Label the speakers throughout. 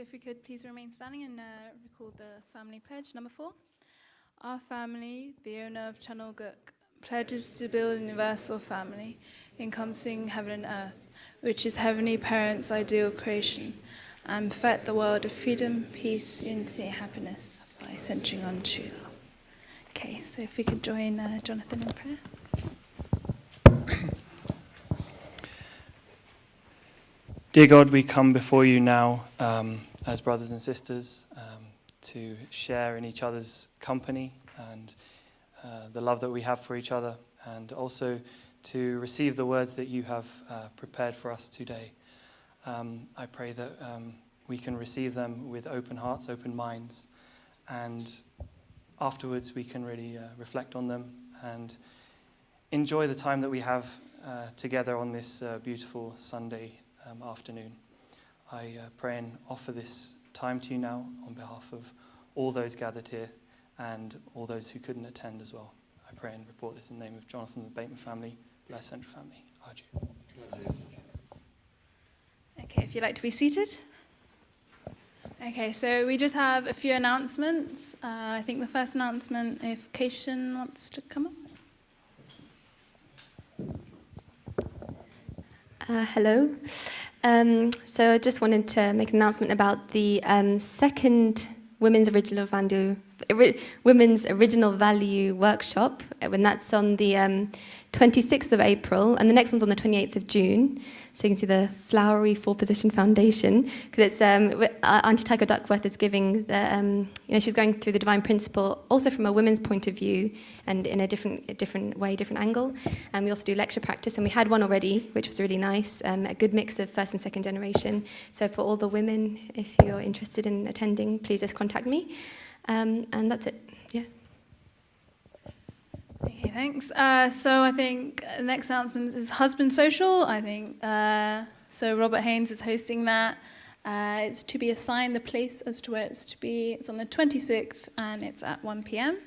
Speaker 1: so if we could please remain standing and recall the family pledge. Number 4. Our family, the owner of Chanoguk, pledges to build a universal family, encompassing heaven and earth, which is Heavenly Parents' ideal creation, and perfect the world of freedom, peace, unity, and happiness by centering on true love. Okay, so if we could join Jonathan in prayer.
Speaker 2: Dear God, we come before you now as brothers and sisters to share in each other's company and the love that we have for each other, and also to receive the words that you have prepared for us today. I pray that we can receive them with open hearts, open minds, and afterwards we can really reflect on them and enjoy the time that we have together on this beautiful Sunday afternoon. I pray and offer this time to you now on behalf of all those gathered here and all those who couldn't attend as well. I pray and report this in the name of Jonathan, the Bateman family, Blair Central family. Arju.
Speaker 1: Okay, if you'd like to be seated. Okay, so we just have a few announcements. I think the first announcement, if Keishan wants to come up.
Speaker 3: Hello. So I just wanted to make an announcement about the second Women's Original Value workshop, when that's on the 26th of April, and the next one's on the 28th of June. So you can see the flowery four-position foundation, because it's Auntie Tycho Duckworth is giving the she's going through the divine principle also from a women's point of view and in a different way, different angle. And we also do lecture practice, and we had one already, which was really nice, a good mix of first and second generation. So for all the women, if you're interested in attending, please just contact me. And that's it. Yeah.
Speaker 1: Okay, thanks. So I think the next announcement is Husband Social. I think so. Robert Haynes is hosting that. It's to be assigned the place as to where it's to be. It's on the 26th and it's at 1 p.m.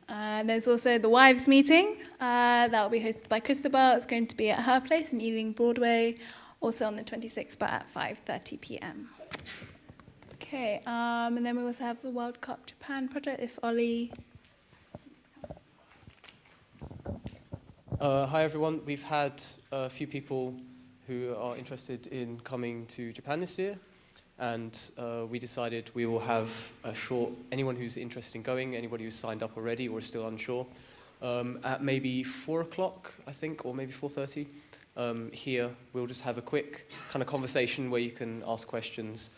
Speaker 1: There's also the Wives Meeting that will be hosted by Christabel. It's going to be at her place in Ealing Broadway, also on the 26th, but at 5:30 p.m. Okay, and then we also have the World Cup Japan project. If Ollie.
Speaker 4: Hi everyone, we've had a few people who are interested in coming to Japan this year, and we decided we will have a short, anyone who's interested in going, anybody who's signed up already or is still unsure, at maybe 4 o'clock, I think, or maybe 4:30. Here we'll just have a quick kind of conversation where you can ask questions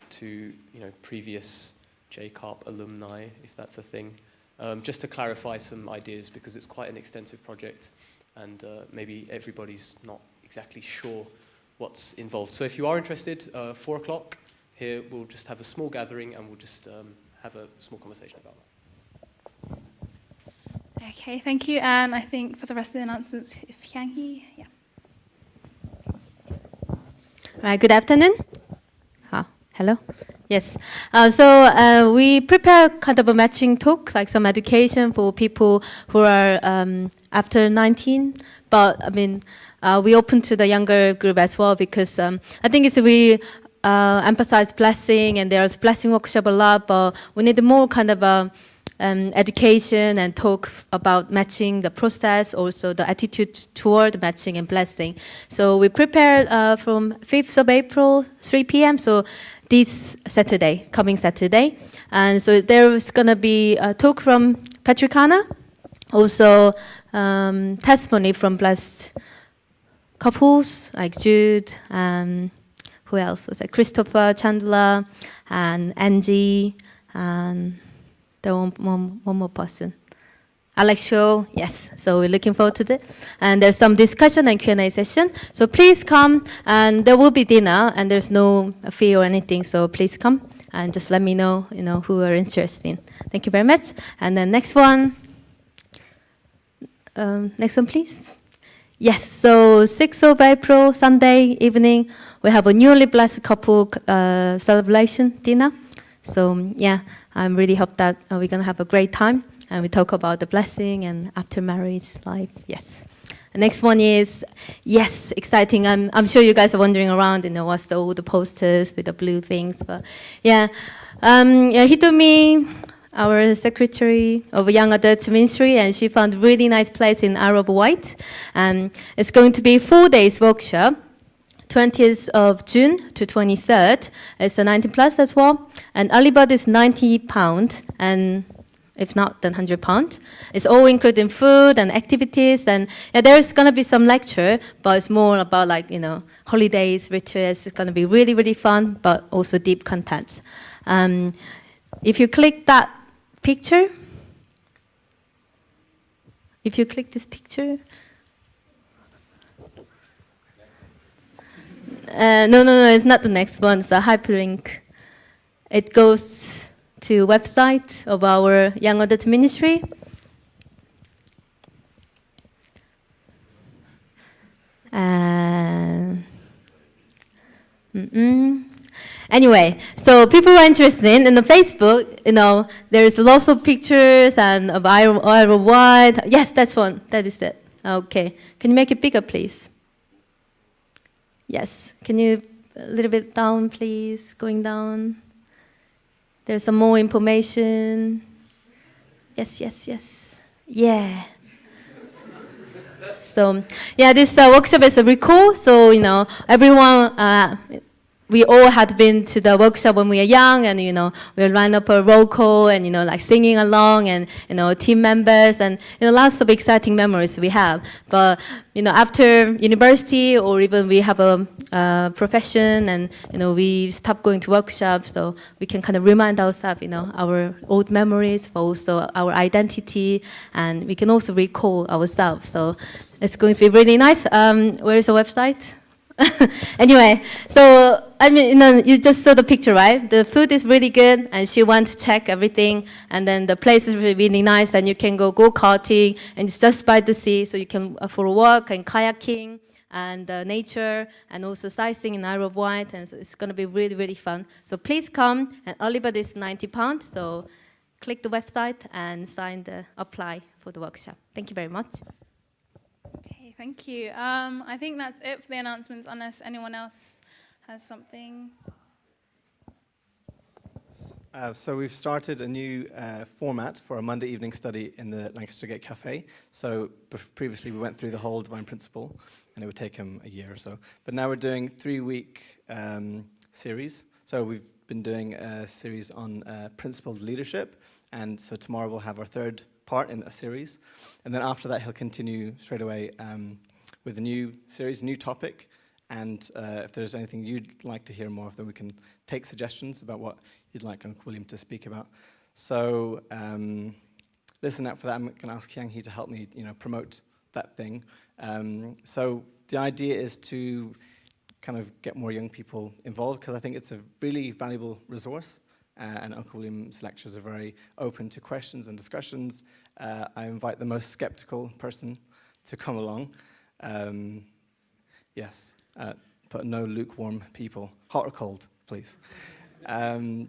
Speaker 4: to previous J-Carp alumni, if that's a thing. Just to clarify some ideas, because it's quite an extensive project and maybe everybody's not exactly sure what's involved. So if you are interested, 4 o'clock, here we'll just have a small gathering and we'll just have a small conversation about that.
Speaker 1: Okay, thank you. And I think for the rest of the announcements, if Hyang-hee, yeah.
Speaker 5: Right, good afternoon. Hello. Yes. So we prepare kind of a matching talk, like some education for people who are after 19. But I mean, we open to the younger group as well, because I think we emphasize blessing, and there's blessing workshop a lot, but we need more kind of education and talk about matching, the process, also the attitude toward matching and blessing. So we prepare from 5th of April, 3 p.m. So this Saturday, coming Saturday. And so there's going to be a talk from Patricana, also testimony from blessed couples like Jude, and who else was it? Christopher, Chandler, and Angie, and the one more person. Alex Show, yes. So we're looking forward to that. And there's some discussion and Q&A session. So please come, and there will be dinner, and there's no fee or anything. So please come and just let me know, who are interested in. Thank you very much. And then next one. Next one, please. Yes. So 6th of April, Sunday evening, we have a newly blessed couple celebration dinner. So yeah, I really hope that we're gonna have a great time. And we talk about the blessing and after marriage life, yes. The next one is, yes, exciting. I'm sure you guys are wandering around, what's all the posters with the blue things. But yeah, Hitomi, our secretary of Young Adult Ministry, and she found a really nice place in Arab White. And it's going to be 4 days workshop, 20th of June to 23rd. It's a 19 plus as well. And early bird is £90, and if not, then £100. It's all including food and activities, and there's gonna be some lecture, but it's more about holidays, rituals. It's gonna be really, really fun, but also deep content. If you click that picture, if you click this picture, no, it's not the next one. It's a hyperlink. It goes to website of our Young Adult Ministry. Anyway, so people who are interested in the Facebook, there's lots of pictures and of Iowa Wide. Yes, that's one. That is it. Okay. Can you make it bigger, please? Yes. Can you a little bit down, please? Going down. There's some more information. Yes. Yeah. So, this workshop is a recall. So, everyone, we all had been to the workshop when we were young, and, we line up a roll call and, like singing along, and, team members, and, lots of exciting memories we have. But, after university, or even we have a profession, and, we stop going to workshops, so we can kind of remind ourselves, our old memories, but also our identity, and we can also recall ourselves. So it's going to be really nice. Where is the website? Anyway, so you just saw the picture, right? The food is really good, and she wants to check everything, and then the place is really nice, and you can go karting, and it's just by the sea, so you can for a walk and kayaking and nature, and also sightseeing in Isle of Wight, and so it's going to be really, really fun. So please come, and early bird is £90, so click the website and apply for the workshop. Thank you very much.
Speaker 1: Okay, thank you. I think that's it for the announcements, unless anyone else has something.
Speaker 6: So we've started a new format for a Monday evening study in the Lancaster Gate Cafe. So previously we went through the whole Divine Principle, and it would take them a year or so. But now we're doing 3-week series. So we've been doing a series on principled leadership, and so tomorrow we'll have our third part in a series. And then after that, he'll continue straight away with a new series, new topic. And if there's anything you'd like to hear more of, then we can take suggestions about what you'd like Uncle William to speak about. So listen out for that. I'm going to ask Kyang Hee to help me, promote that thing. So the idea is to kind of get more young people involved, because I think it's a really valuable resource. And Uncle William's lectures are very open to questions and discussions. I invite the most skeptical person to come along. Yes, but no lukewarm people. Hot or cold, please. So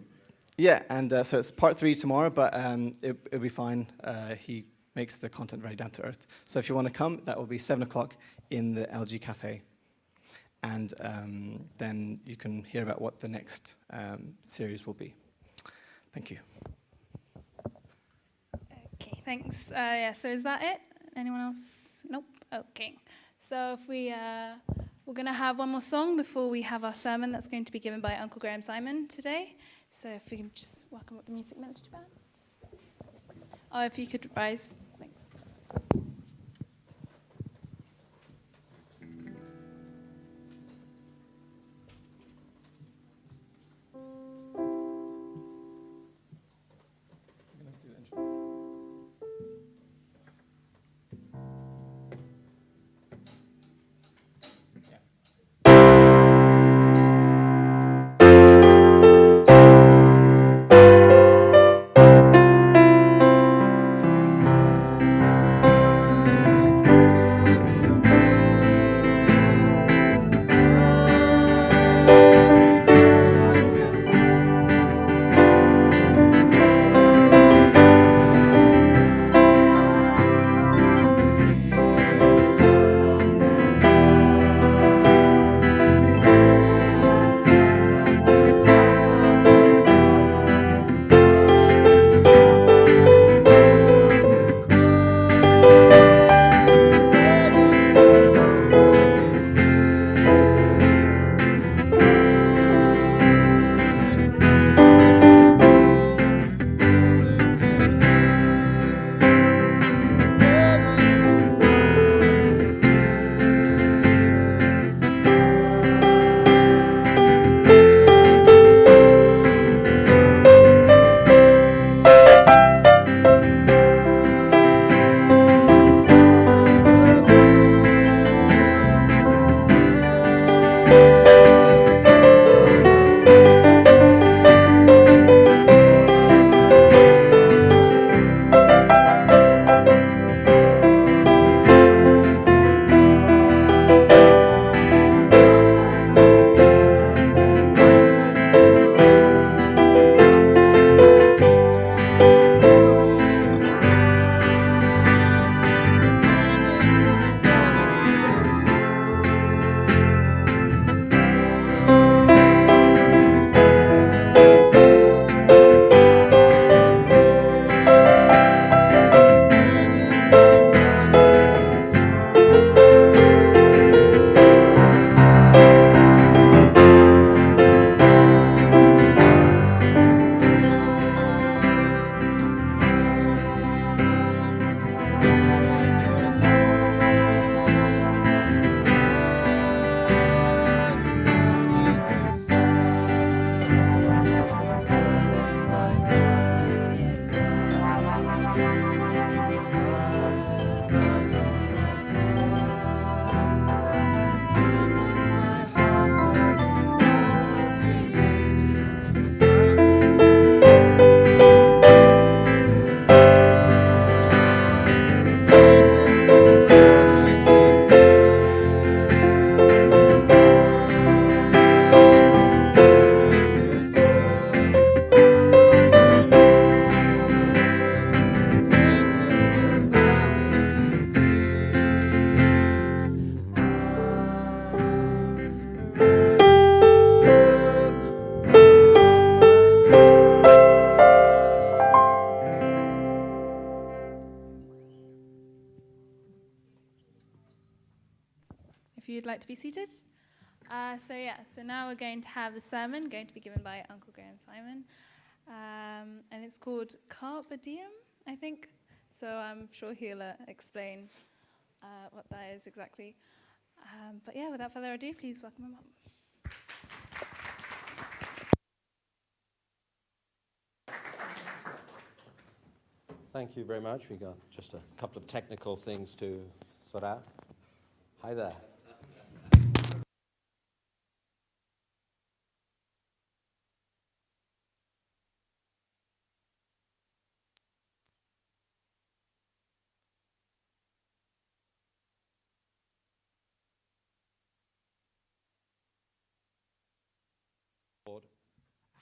Speaker 6: it's part 3 tomorrow, but it'll be fine. He makes the content very down to earth. So if you want to come, that will be 7 o'clock in the LG Cafe. And then you can hear about what the next series will be. Thank you.
Speaker 1: Okay, thanks. So is that it? Anyone else? Nope. Okay. So if we're going to have one more song before we have our sermon that's going to be given by Uncle Graham Simon today. So if we can just welcome up the music ministry band. Oh, if you could rise. Thanks. you'd like to be seated. So now we're going to have the sermon going to be given by Uncle Graham Simon. And it's called Carpe Diem, I think. So I'm sure he'll explain what that is exactly. But yeah, without further ado, please welcome him up.
Speaker 7: Thank you very much. We got just a couple of technical things to sort out. Hi there.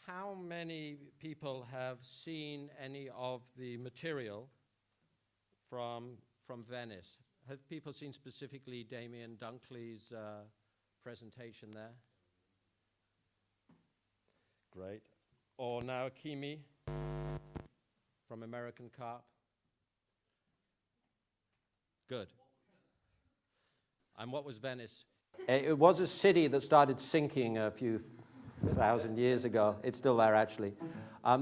Speaker 7: How many people have seen any of the material from Venice? Have people seen specifically Damien Dunkley's presentation there? Great. Or now Kimi from American Carp? Good. And what was Venice? It was a city that started sinking a few thousand years ago. It's still there, actually.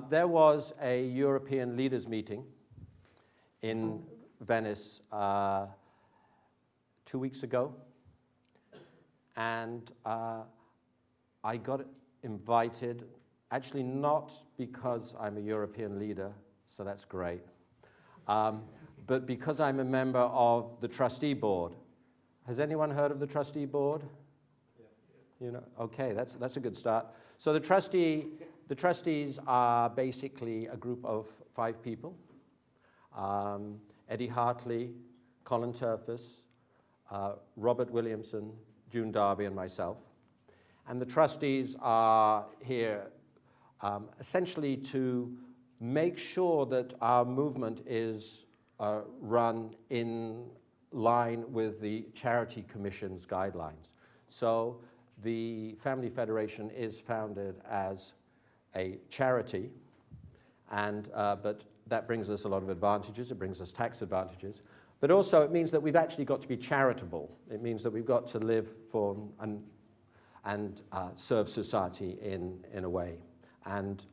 Speaker 7: There was a European leaders meeting in Venice 2 weeks ago, and I got invited, actually not because I'm a European leader, so that's great, but because I'm a member of the trustee board. Has anyone heard of the trustee board? You know, okay, that's a good start. So the trustees are basically a group of 5 people. Eddie Hartley, Colin Turfus, Robert Williamson, June Darby, and myself. And the trustees are here essentially to make sure that our movement is run in line with the Charity Commission's guidelines. So the Family Federation is founded as a charity, and but that brings us a lot of advantages. It brings us tax advantages, but also it means that we've actually got to be charitable. It means that we've got to live for and serve society in a way, and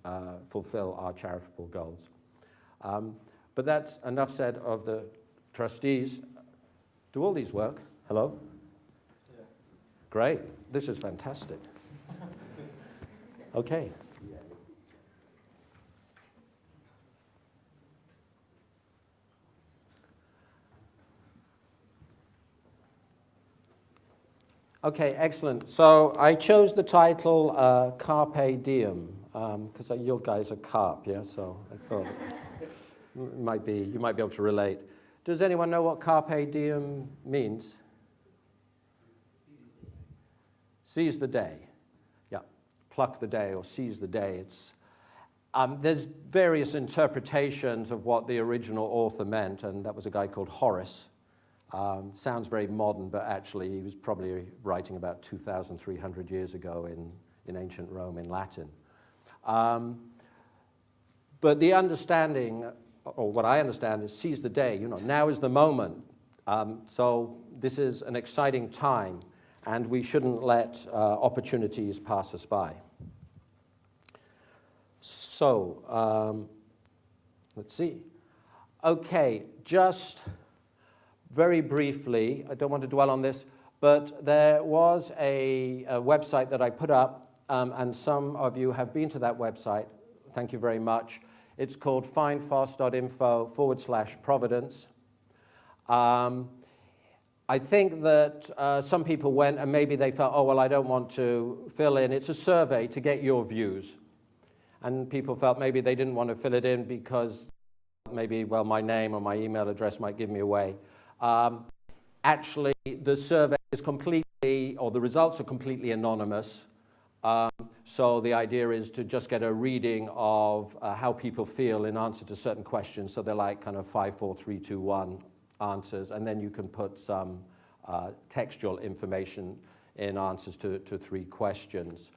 Speaker 7: fulfill our charitable goals. But that's enough said of the trustees. Do all these work? Hello? Yeah. Great. This is fantastic. Okay. Okay, excellent. So I chose the title Carpe Diem because you guys are carp, yeah? So I thought you might be able to relate. Does anyone know what Carpe Diem means? Seize the day. Yeah, pluck the day or seize the day. It's, there's various interpretations of what the original author meant, and that was a guy called Horace. Sounds very modern, but actually he was probably writing about 2,300 years ago in ancient Rome in Latin. But the understanding, or what I understand, is seize the day. You know, now is the moment. So this is an exciting time, and we shouldn't let opportunities pass us by. So, let's see. Okay, just very briefly, I don't want to dwell on this, but there was a website that I put up, and some of you have been to that website. Thank you very much. It's called findfos.info/Providence. I think that some people went and maybe they felt, oh, well, I don't want to fill in. It's a survey to get your views. And people felt maybe they didn't want to fill it in because maybe, well, my name or my email address might give me away. Actually, the survey is completely, or the results are completely anonymous. So the idea is to just get a reading of how people feel in answer to certain questions. So they're like kind of 5, 4, 3, 2, 1 answers, and then you can put some textual information in answers to 3 questions.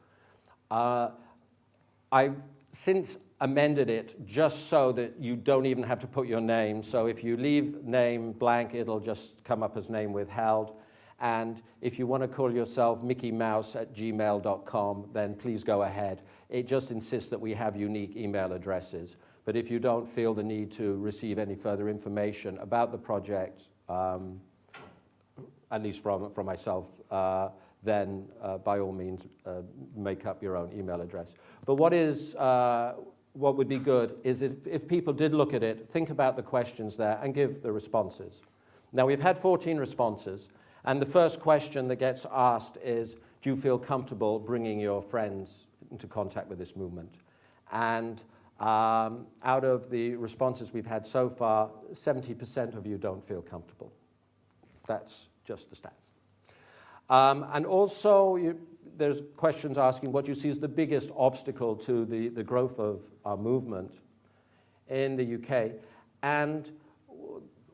Speaker 7: I've since amended it just so that you don't even have to put your name. So if you leave name blank, it'll just come up as name withheld. And if you want to call yourself mickeymouse@gmail.com, then please go ahead. It just insists that we have unique email addresses. But if you don't feel the need to receive any further information about the project, at least from myself, then by all means make up your own email address. But what would be good is if people did look at it, think about the questions there and give the responses. Now we've had 14 responses, and the first question that gets asked is, do you feel comfortable bringing your friends into contact with this movement? And out of the responses we've had so far, 70% of you don't feel comfortable. That's just the stats. And also, there's questions asking what you see as the biggest obstacle to the growth of our movement in the UK. And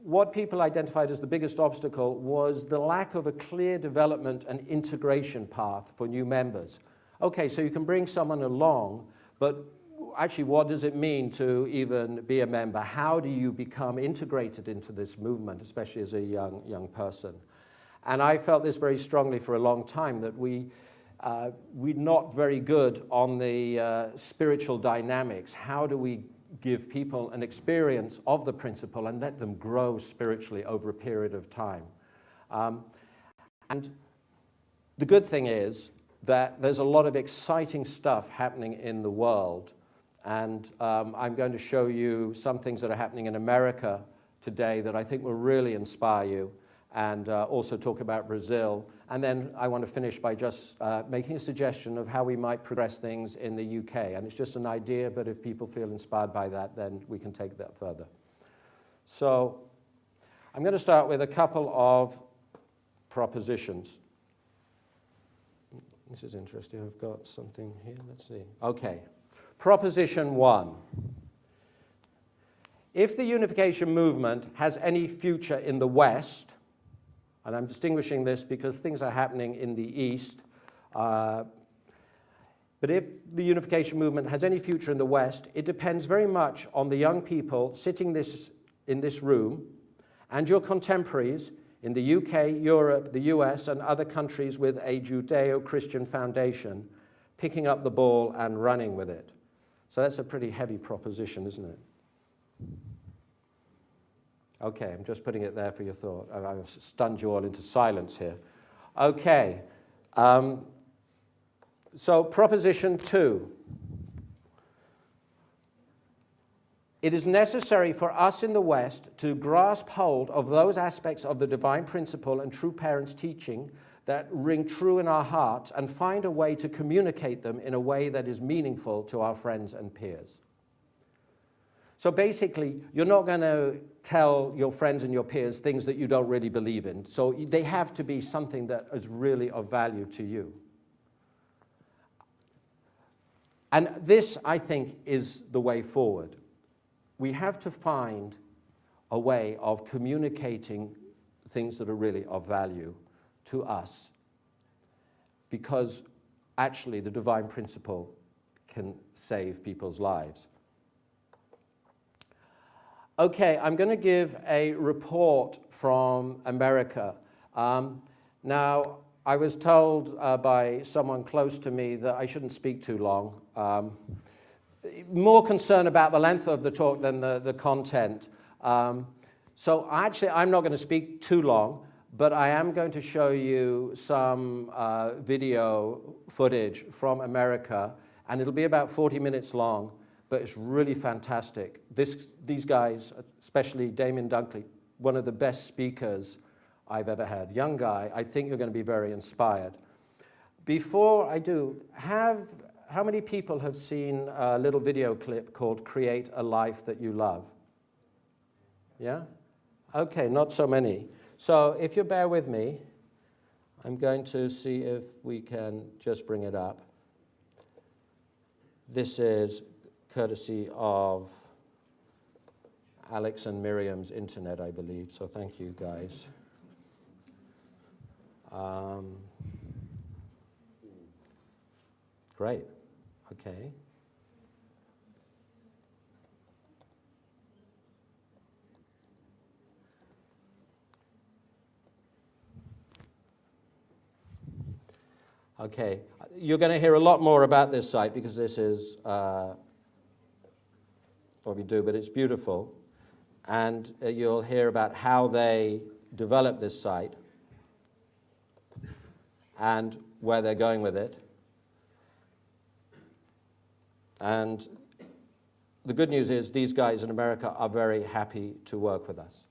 Speaker 7: what people identified as the biggest obstacle was the lack of a clear development and integration path for new members. Okay, so you can bring someone along, but actually what does it mean to even be a member? How do you become integrated into this movement, especially as a young person? And I felt this very strongly for a long time, that we're not very good on the spiritual dynamics. How do we give people an experience of the principle and let them grow spiritually over a period of time? And the good thing is that there's a lot of exciting stuff happening in the world. And I'm going to show you some things that are happening in America today that I think will really inspire you, and also talk about Brazil. And then I want to finish by just making a suggestion of how we might progress things in the UK. And it's just an idea, but if people feel inspired by that, then we can take that further. So I'm going to start with a couple of propositions. This is interesting. I've got something here. Let's see. Okay. Proposition 1. If the unification movement has any future in the West, and I'm distinguishing this because things are happening in the East, but if the unification movement has any future in the West, it depends very much on the young people sitting in this room and your contemporaries in the UK, Europe, the US, and other countries with a Judeo-Christian foundation picking up the ball and running with it. So that's a pretty heavy proposition, isn't it? Okay, I'm just putting it there for your thought. I've stunned you all into silence here. Okay, so proposition 2. It is necessary for us in the West to grasp hold of those aspects of the divine principle and true parents' teaching that ring true in our hearts and find a way to communicate them in a way that is meaningful to our friends and peers. So basically, you're not going to tell your friends and your peers things that you don't really believe in. So they have to be something that is really of value to you. And this, I think, is the way forward. We have to find a way of communicating things that are really of value to us, because actually the divine principle can save people's lives. Okay, I'm going to give a report from America. Now, I was told by someone close to me that I shouldn't speak too long. More concerned about the length of the talk than the content. So actually, I'm not going to speak too long, but I am going to show you some video footage from America, and it'll be about 40 minutes long, but it's really fantastic. These guys, especially Damien Dunkley, one of the best speakers I've ever had. Young guy, I think you're going to be very inspired. Before I do, how many people have seen a little video clip called Create a Life That You Love? Yeah? Okay, not so many. So if you bear with me, I'm going to see if we can just bring it up. This is courtesy of Alex and Miriam's internet, I believe, so thank you, guys. Great, okay. Okay, you're going to hear a lot more about this site because this is what we do, but it's beautiful. And you'll hear about how they developed this site and where they're going with it. And the good news is these guys in America are very happy to work with us.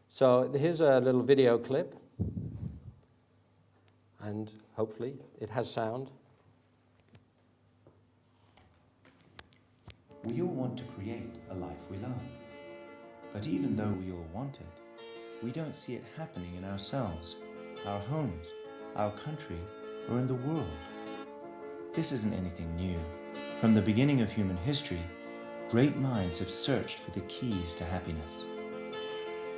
Speaker 7: So here's a little video clip. And hopefully it has sound.
Speaker 8: We all want to create a life we love. But even though we all want it, we don't see it happening in ourselves, our homes, our country, or in the world. This isn't anything new. From the beginning of human history, great minds have searched for the keys to happiness.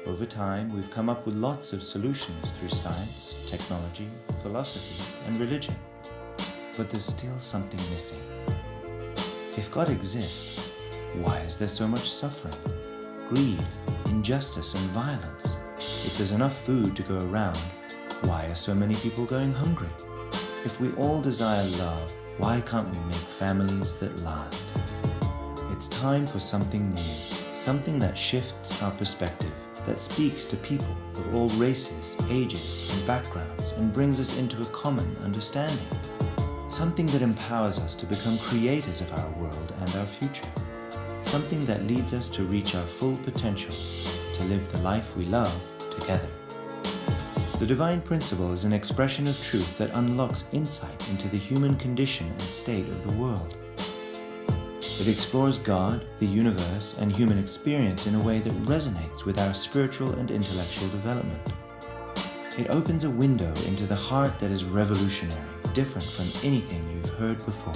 Speaker 8: Over time, we've come up with lots of solutions through science, technology, philosophy, and religion. But there's still something missing. If God exists, why is there so much suffering, greed, injustice, and violence? If there's enough food to go around, why are so many people going hungry? If we all desire love, why can't we make families that last? It's time for something new, something that shifts our perspective, that speaks to people of all races, ages, and backgrounds, and brings us into a common understanding. Something that empowers us to become creators of our world and our future. Something that leads us to reach our full potential, to live the life we love together. The divine principle is an expression of truth that unlocks insight into the human condition and state of the world. It explores God, the universe, and human experience in a way that resonates with our spiritual and intellectual development. It opens a window into the heart that is revolutionary, different from anything you've heard before.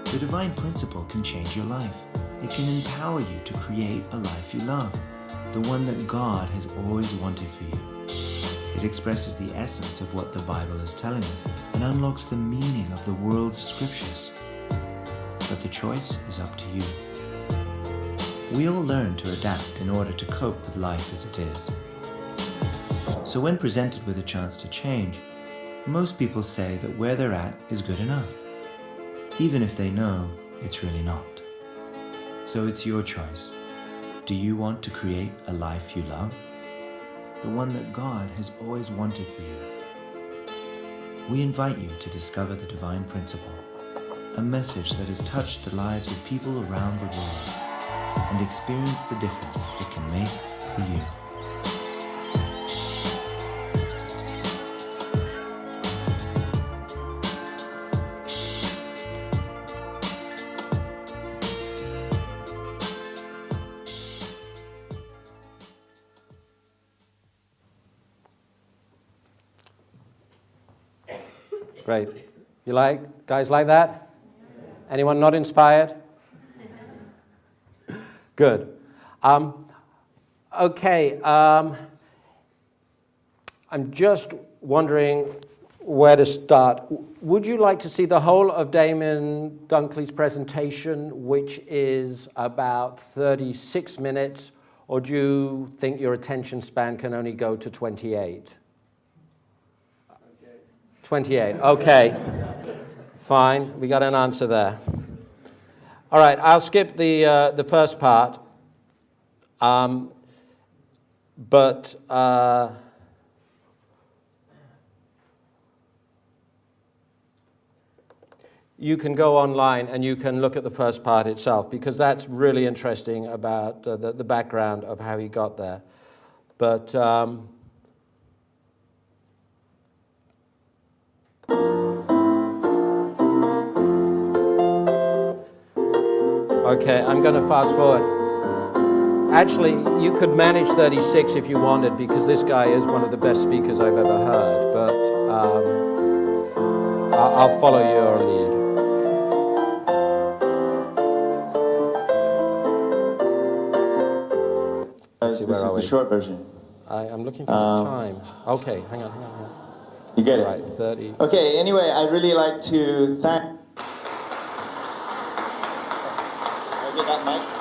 Speaker 8: The divine principle can change your life. It can empower you to create a life you love, the one that God has always wanted for you. It expresses the essence of what the Bible is telling us and unlocks the meaning of the world's scriptures. But the choice is up to you. We all learn to adapt in order to cope with life as it is. So when presented with a chance to change, most people say that where they're at is good enough, even if they know it's really not. So it's your choice. Do you want to create a life you love? The one that God has always wanted for you? We invite you to discover the divine principle, a message that has touched the lives of people around the world, and experience the difference it can make for you.
Speaker 7: Great. You like guys like that? Anyone not inspired? Good. Okay. I'm just wondering where to start. Would you like to see the whole of Damien Dunkley's presentation, which is about 36 minutes, or do you think your attention span can only go to 28? 28, okay. Fine, we got an answer there. All right, I'll skip the first part. You can go online and you can look at the first part itself, because that's really interesting about the background of how he got there. But okay, I'm going to fast forward. Actually, you could manage 36 if you wanted, because this guy is one of the best speakers I've ever heard, but I'll follow your lead.
Speaker 9: This is the short version.
Speaker 7: I'm looking for the time. Okay, hang on.
Speaker 9: You get it?
Speaker 7: Right, 30.
Speaker 9: Okay, anyway, I'd really like to thank...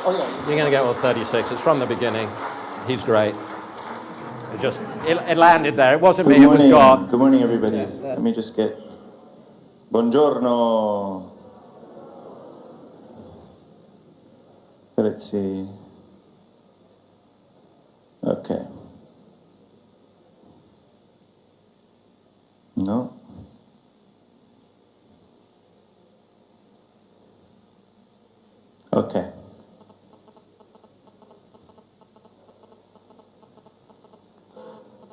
Speaker 9: Oh, yeah.
Speaker 7: You're going to get all 36. It's from the beginning. He's great. It landed there. It wasn't me, it was God.
Speaker 9: Good morning, everybody. Let me just get Buongiorno. Let's see. Okay. No. Okay.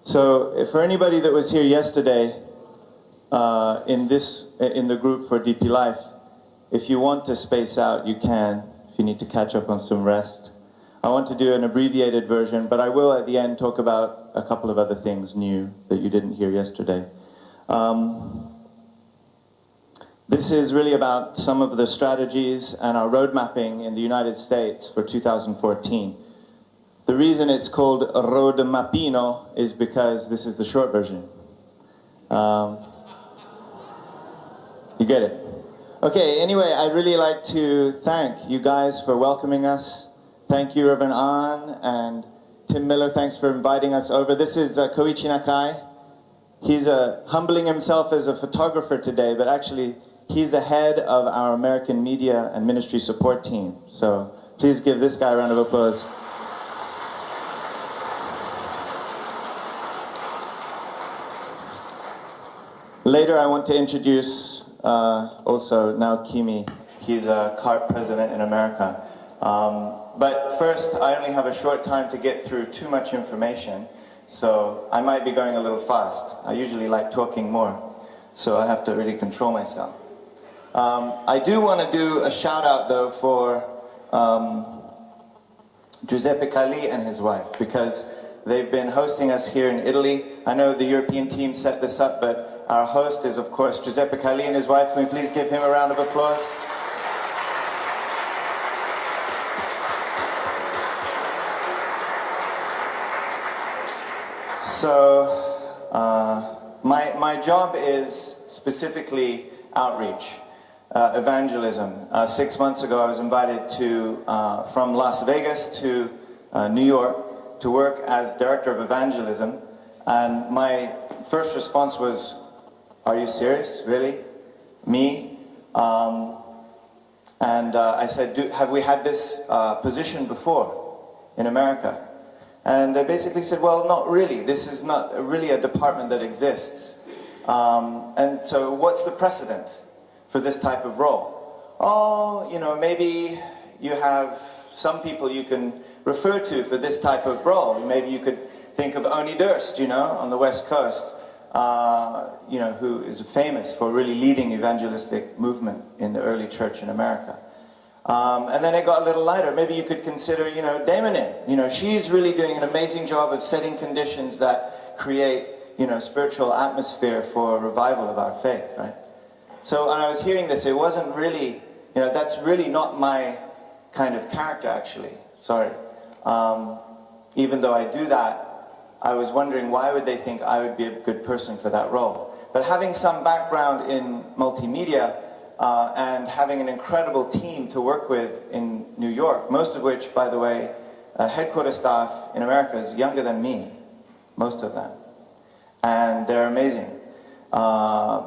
Speaker 9: So, for anybody that was here yesterday in the group for DP Life, if you want to space out, you can. If you need to catch up on some rest, I want to do an abbreviated version, but I will at the end talk about a couple of other things new that you didn't hear yesterday. This is really about some of the strategies and our road mapping in the United States for 2014. The reason it's called Road Mappino is because this is the short version. You get it? Okay, anyway, I'd really like to thank you guys for welcoming us. Thank you, Reverend An and Tim Miller, thanks for inviting us over. This is Koichi Nakai. He's humbling himself as a photographer today, but actually he's the head of our American media and ministry support team. So please give this guy a round of applause. Later I want to introduce also now Kimi. He's a CARP president in America. But first, I only have a short time to get through too much information, so I might be going a little fast. I usually like talking more, so I have to really control myself. I do want to do a shout out though for Giuseppe Calli and his wife, because they've been hosting us here in Italy. I know the European team set this up, but our host is, of course, Giuseppe Calli and his wife. Can we please give him a round of applause? So, my job is specifically outreach, evangelism. 6 months ago, I was invited from Las Vegas to New York to work as director of evangelism, and my first response was, "Are you serious? Really? Me?" I said, "Have we had this position before in America?" And they basically said, "Well, not really. This is not really a department that exists. And so what's the precedent for this type of role?" "Oh, maybe you have some people you can refer to for this type of role. Maybe you could think of Oni Durst, on the West Coast, who is famous for really leading evangelistic movement in the early church in America." And then it got a little lighter. Maybe you could consider, Daimonin. She's really doing an amazing job of setting conditions that create, spiritual atmosphere for revival of our faith, right? So when I was hearing this, it wasn't really, that's really not my kind of character, actually. Sorry. Even though I do that, I was wondering why would they think I would be a good person for that role. But having some background in multimedia, and having an incredible team to work with in New York, most of which, by the way, headquarters staff in America is younger than me, most of them. And they're amazing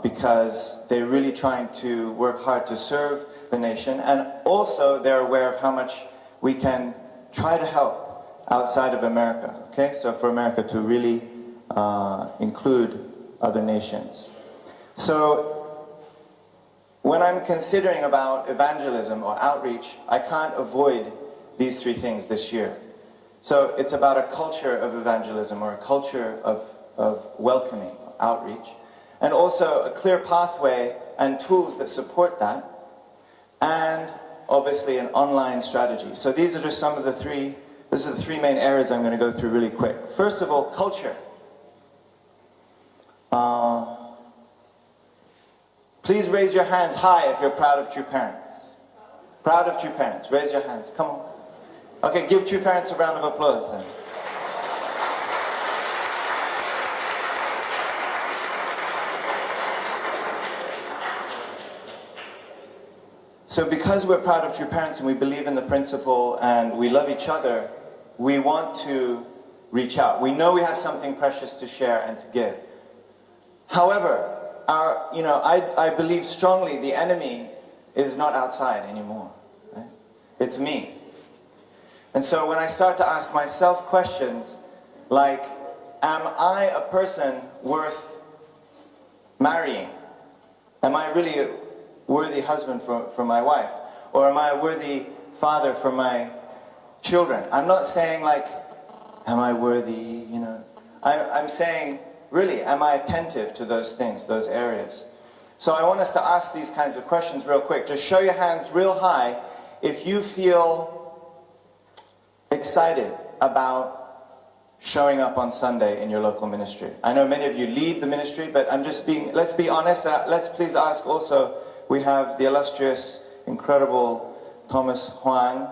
Speaker 9: because they're really trying to work hard to serve the nation, and also they're aware of how much we can try to help outside of America, okay? So for America to really include other nations. So when I'm considering about evangelism or outreach, I can't avoid these three things this year. So it's about a culture of evangelism, or a culture of welcoming, outreach, and also a clear pathway and tools that support that, and obviously an online strategy. So these are just some of the three main areas I'm going to go through really quick. First of all, culture. Please raise your hands high if you're proud of true parents. Proud of true parents. Raise your hands. Come on. Okay, give true parents a round of applause then. So because we're proud of true parents and we believe in the principle and we love each other, we want to reach out. We know we have something precious to share and to give. However, I believe strongly the enemy is not outside anymore. Right? It's me. And so when I start to ask myself questions like, am I a person worth marrying? Am I really a worthy husband for my wife? Or am I a worthy father for my children? I'm not saying like, am I worthy, I'm saying, really, am I attentive to those things, those areas? So I want us to ask these kinds of questions real quick. Just show your hands real high if you feel excited about showing up on Sunday in your local ministry. I know many of you lead the ministry, but let's be honest, let's please ask also, we have the illustrious, incredible Thomas Hwang,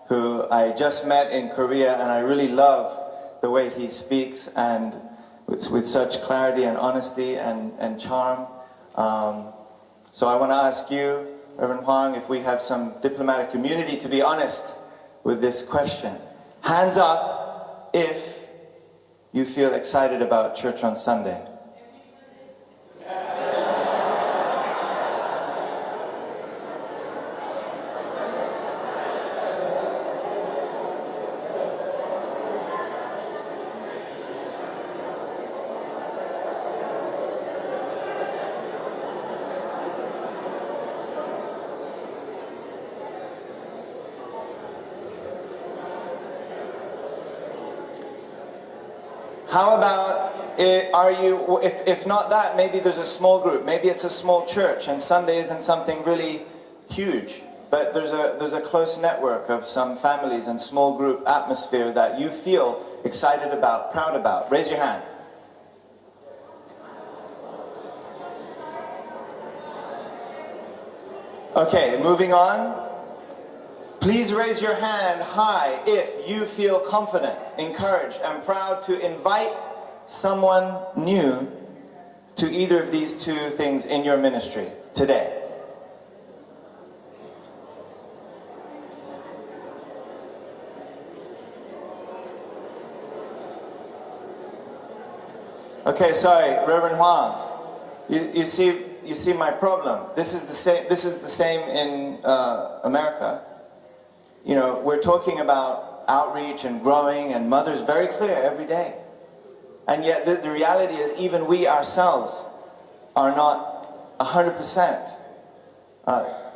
Speaker 9: who I just met in Korea, and I really love the way he speaks, and with such clarity and honesty and charm. So I want to ask you, Reverend Hwang, if we have some diplomatic immunity to be honest with this question. Hands up if you feel excited about church on Sunday. How about, if not that, maybe there's a small group, maybe it's a small church, and Sunday isn't something really huge, but there's a close network of some families and small group atmosphere that you feel excited about, proud about. Raise your hand. Okay, moving on. Please raise your hand high if you feel confident, encouraged, and proud to invite someone new to either of these two things in your ministry today. Okay, sorry, Reverend Huang. You see my problem. This is the same in America. We're talking about outreach and growing, and Mother's very clear every day. And yet the reality is even we ourselves are not 100%.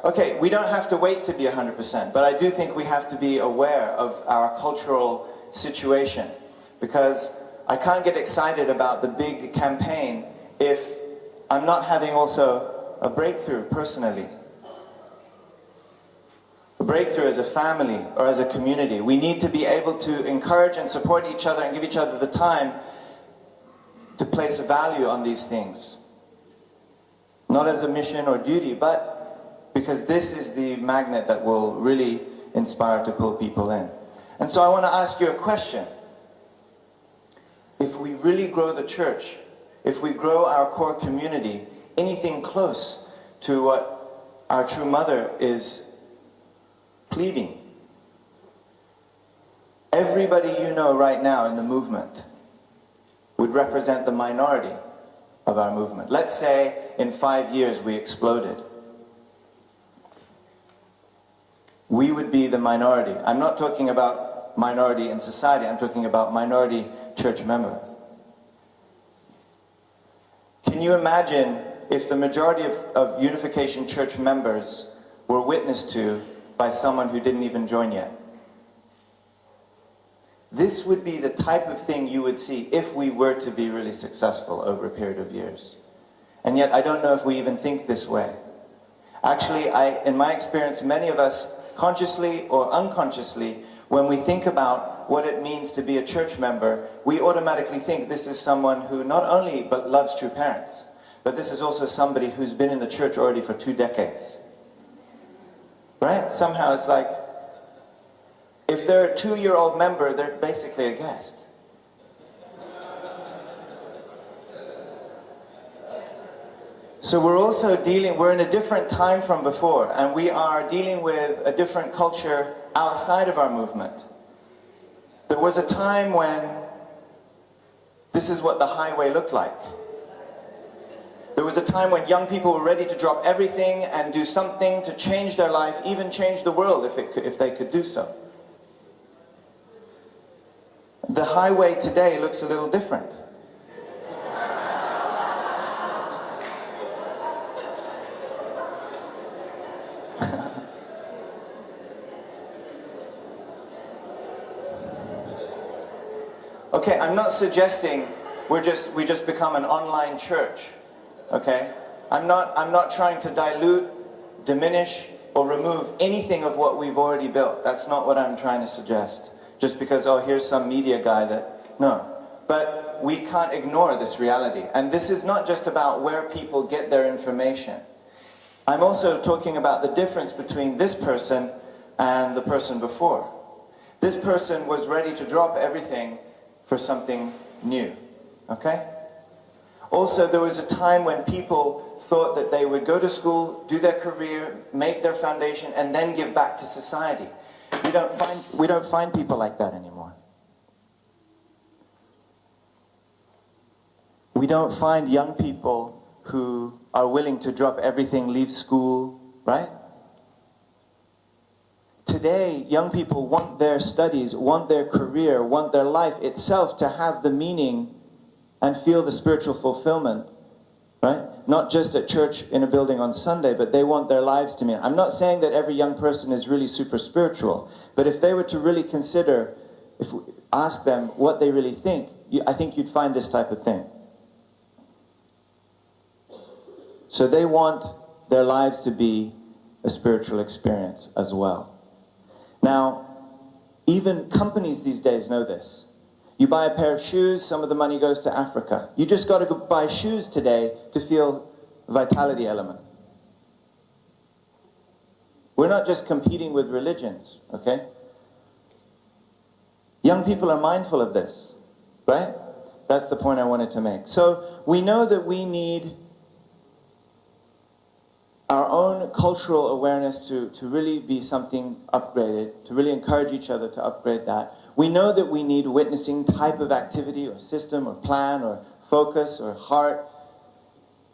Speaker 9: Okay, we don't have to wait to be 100%, but I do think we have to be aware of our cultural situation, because I can't get excited about the big campaign if I'm not having also a breakthrough personally. A breakthrough as a family or as a community. We need to be able to encourage and support each other and give each other the time to place value on these things. Not as a mission or duty, but because this is the magnet that will really inspire to pull people in. And so I want to ask you a question. If we really grow the church, if we grow our core community, anything close to what our true mother is pleading, everybody you know right now in the movement would represent the minority of our movement. Let's say in 5 years we exploded. We would be the minority. I'm not talking about minority in society, I'm talking about minority church member. Can you imagine if the majority of Unification Church members were witnessed to by someone who didn't even join yet? This would be the type of thing you would see if we were to be really successful over a period of years. And yet I don't know if we even think this way. Actually, in my experience, many of us, consciously or unconsciously, when we think about what it means to be a church member, we automatically think this is someone who not only but loves true parents, but this is also somebody who's been in the church already for 2 decades. Right? Somehow it's like, if they're a 2-year-old member, they're basically a guest. So we're in a different time from before, and we are dealing with a different culture outside of our movement. There was a time when this is what the highway looked like. There was a time when young people were ready to drop everything and do something to change their life, even change the world if they could do so. The highway today looks a little different. Okay, I'm not suggesting we just become an online church. Okay? I'm not trying to dilute, diminish, or remove anything of what we've already built. That's not what I'm trying to suggest. Just because, oh, here's some media guy that... No. But we can't ignore this reality. And this is not just about where people get their information. I'm also talking about the difference between this person and the person before. This person was ready to drop everything for something new. Okay? Also, there was a time when people thought that they would go to school, do their career, make their foundation, and then give back to society. We don't find people like that anymore. We don't find young people who are willing to drop everything, leave school, right? Today, young people want their studies, want their career, want their life itself to have the meaning and feel the spiritual fulfillment, right? Not just at church in a building on Sunday, but they want their lives to mean. I'm not saying that every young person is really super spiritual, but if they were to really consider, if we ask them what they really think, I think you'd find this type of thing. So they want their lives to be a spiritual experience as well. Now, even companies these days know this. You buy a pair of shoes, some of the money goes to Africa. You just got to go buy shoes today to feel vitality element. We're not just competing with religions, okay? Young people are mindful of this, right? That's the point I wanted to make. So we know that we need our own cultural awareness to really be something upgraded, to really encourage each other to upgrade that. We know that we need witnessing type of activity or system or plan or focus or heart,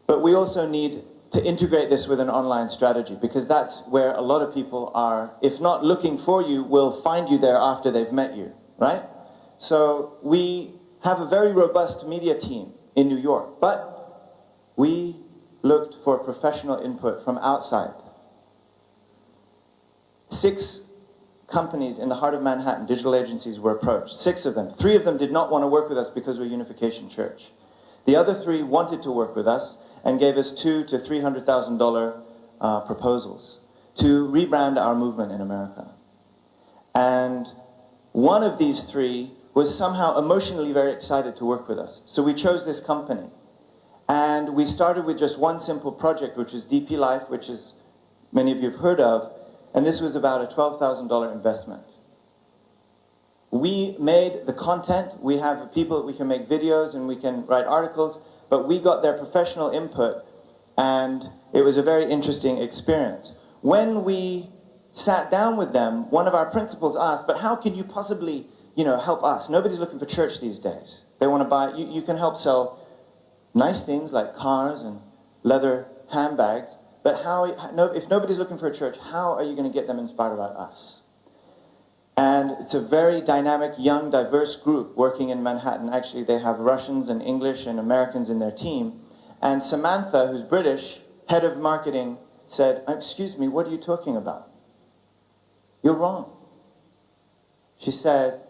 Speaker 9: but we also need to integrate this with an online strategy, because that's where a lot of people are, if not looking for you, will find you there after they've met you, right? So we have a very robust media team in New York, but we looked for professional input from outside. 6 companies in the heart of Manhattan, digital agencies, were approached. 6 of them. 3 of them did not want to work with us because we're Unification Church. The other 3 wanted to work with us and gave us $200,000 to $300,000 proposals to rebrand our movement in America. And one of these 3 was somehow emotionally very excited to work with us. So we chose this company. And we started with just one simple project, which is DP Life, which is many of you have heard of. And this was about a $12,000 investment. We made the content. We have people that we can make videos and we can write articles, but we got their professional input, and it was a very interesting experience. When we sat down with them, one of our principals asked, but how can you possibly, help us? Nobody's looking for church these days. They want to buy, you can help sell nice things like cars and leather handbags, but if nobody's looking for a church, how are you going to get them inspired about us? And it's a very dynamic, young, diverse group working in Manhattan. Actually, they have Russians and English and Americans in their team. And Samantha, who's British, head of marketing, said, excuse me, what are you talking about? You're wrong. She said,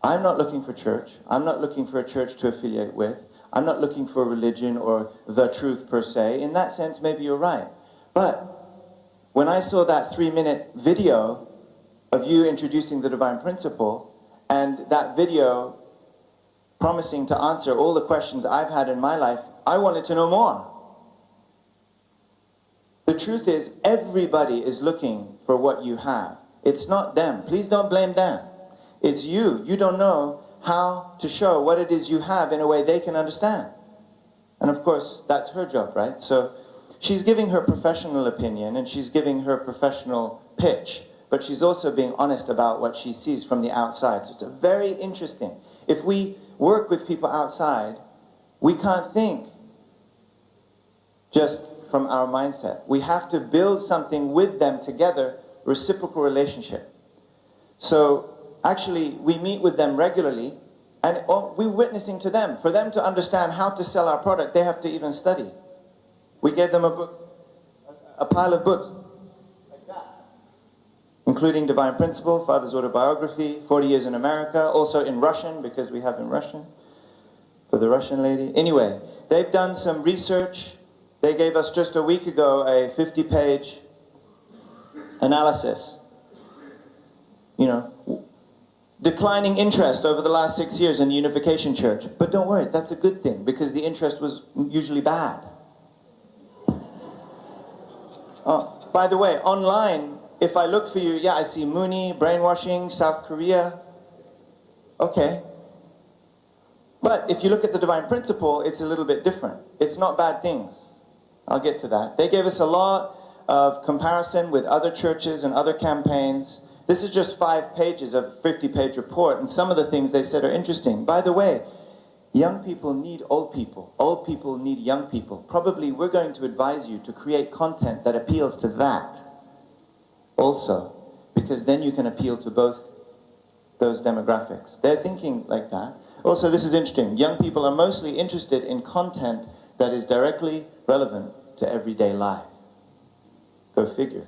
Speaker 9: I'm not looking for church. I'm not looking for a church to affiliate with. I'm not looking for religion or the truth per se. In that sense, maybe you're right. But when I saw that 3-minute video of you introducing the divine principle, and that video promising to answer all the questions I've had in my life, I wanted to know more. The truth is, everybody is looking for what you have. It's not them. Please don't blame them. It's you. You don't know how to show what it is you have in a way they can understand. And of course, that's her job, right? So she's giving her professional opinion and she's giving her professional pitch, but she's also being honest about what she sees from the outside. So it's very interesting. If we work with people outside, we can't think just from our mindset. We have to build something with them together, reciprocal relationship. So actually, we meet with them regularly, and we're witnessing to them. For them to understand how to sell our product, they have to even study. We gave them a book, a pile of books, like that, including Divine Principle, Father's Autobiography, 40 Years in America, also in Russian, because we have in Russian, for the Russian lady. Anyway, they've done some research. They gave us just a week ago a 50-page analysis. You know, declining interest over the last 6 years in the Unification Church. But don't worry, that's a good thing, because the interest was usually bad. By the way, online, if I look for you, yeah, I see Mooney, brainwashing, South Korea. Okay. But if you look at the Divine Principle, it's a little bit different. It's not bad things. I'll get to that. They gave us a lot of comparison with other churches and other campaigns. This is just 5 pages of a 50-page report, and some of the things they said are interesting. By the way, young people need old people. Old people need young people. Probably we're going to advise you to create content that appeals to that also, because then you can appeal to both those demographics. They're thinking like that. Also, this is interesting. Young people are mostly interested in content that is directly relevant to everyday life. Go figure.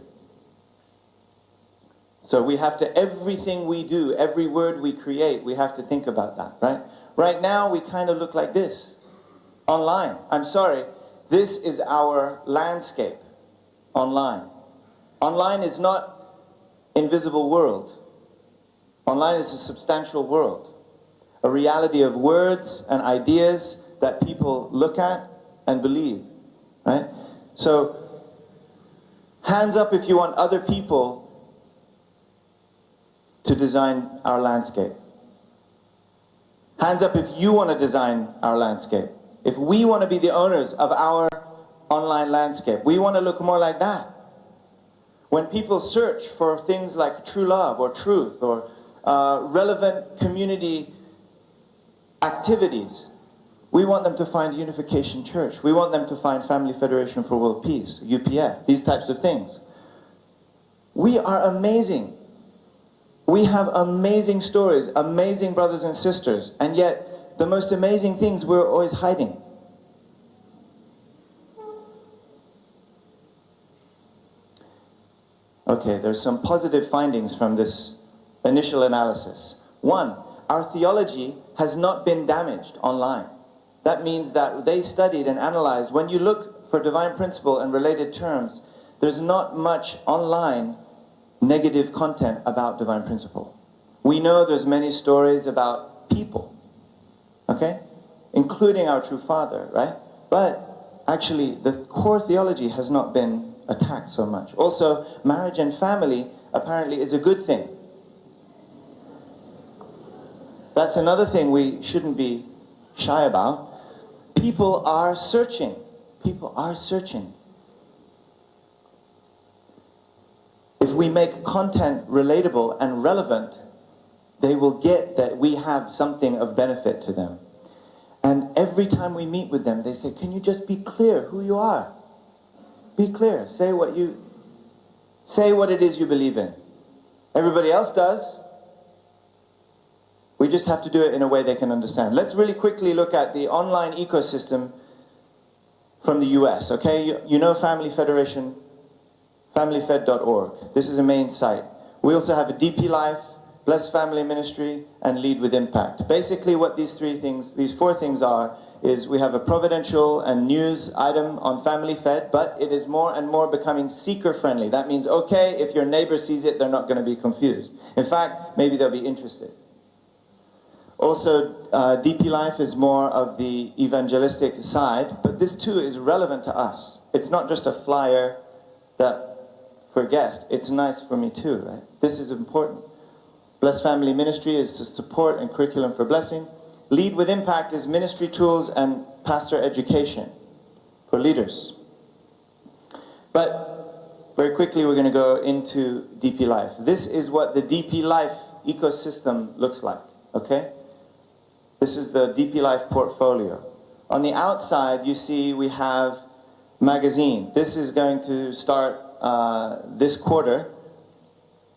Speaker 9: So we have to, everything we do, every word we create, we have to think about that, right? Right now, we kind of look like this. Online. I'm sorry. This is our landscape. Online. Online is not invisible world. Online is a substantial world. A reality of words and ideas that people look at and believe, right? So, hands up if you want other people to design our landscape. Hands up if you want to design our landscape. If we want to be the owners of our online landscape, we want to look more like that. When people search for things like true love or truth or relevant community activities, we want them to find Unification Church. We want them to find Family Federation for World Peace, UPF, these types of things. We are amazing. We have amazing stories, amazing brothers and sisters, and yet the most amazing things we're always hiding. Okay, there's some positive findings from this initial analysis. One, our theology has not been damaged online. That means that they studied and analyzed. When you look for Divine Principle and related terms, there's not much online negative content about Divine Principle. We know there's many stories about people, okay? Including our true Father, right? But actually, the core theology has not been attacked so much. Also, marriage and family apparently is a good thing. That's another thing we shouldn't be shy about. People are searching. People are searching. If we make content relatable and relevant, they will get that we have something of benefit to them. And every time we meet with them, they say, can you just be clear who you are? Be clear. Say what it is you believe in. Everybody else does. We just have to do it in a way they can understand. Let's really quickly look at the online ecosystem from the US, okay? You know Family Federation, familyfed.org. This is a main site. We also have a DP Life, Blessed Family Ministry, and Lead with Impact. Basically what these four things are, is we have a providential and news item on Family Fed, but it is more and more becoming seeker-friendly. That means, okay, if your neighbor sees it, they're not going to be confused. In fact, maybe they'll be interested. Also, DP Life is more of the evangelistic side, but this too is relevant to us. It's not just a flyer that for a guest. It's nice for me too, right? This is important. Blessed Family Ministry is to support and curriculum for blessing. Lead with Impact is ministry tools and pastor education for leaders. But very quickly we're going to go into DP Life. This is what the DP Life ecosystem looks like, okay? This is the DP Life portfolio. On the outside, you see we have magazine. This is going to start this quarter.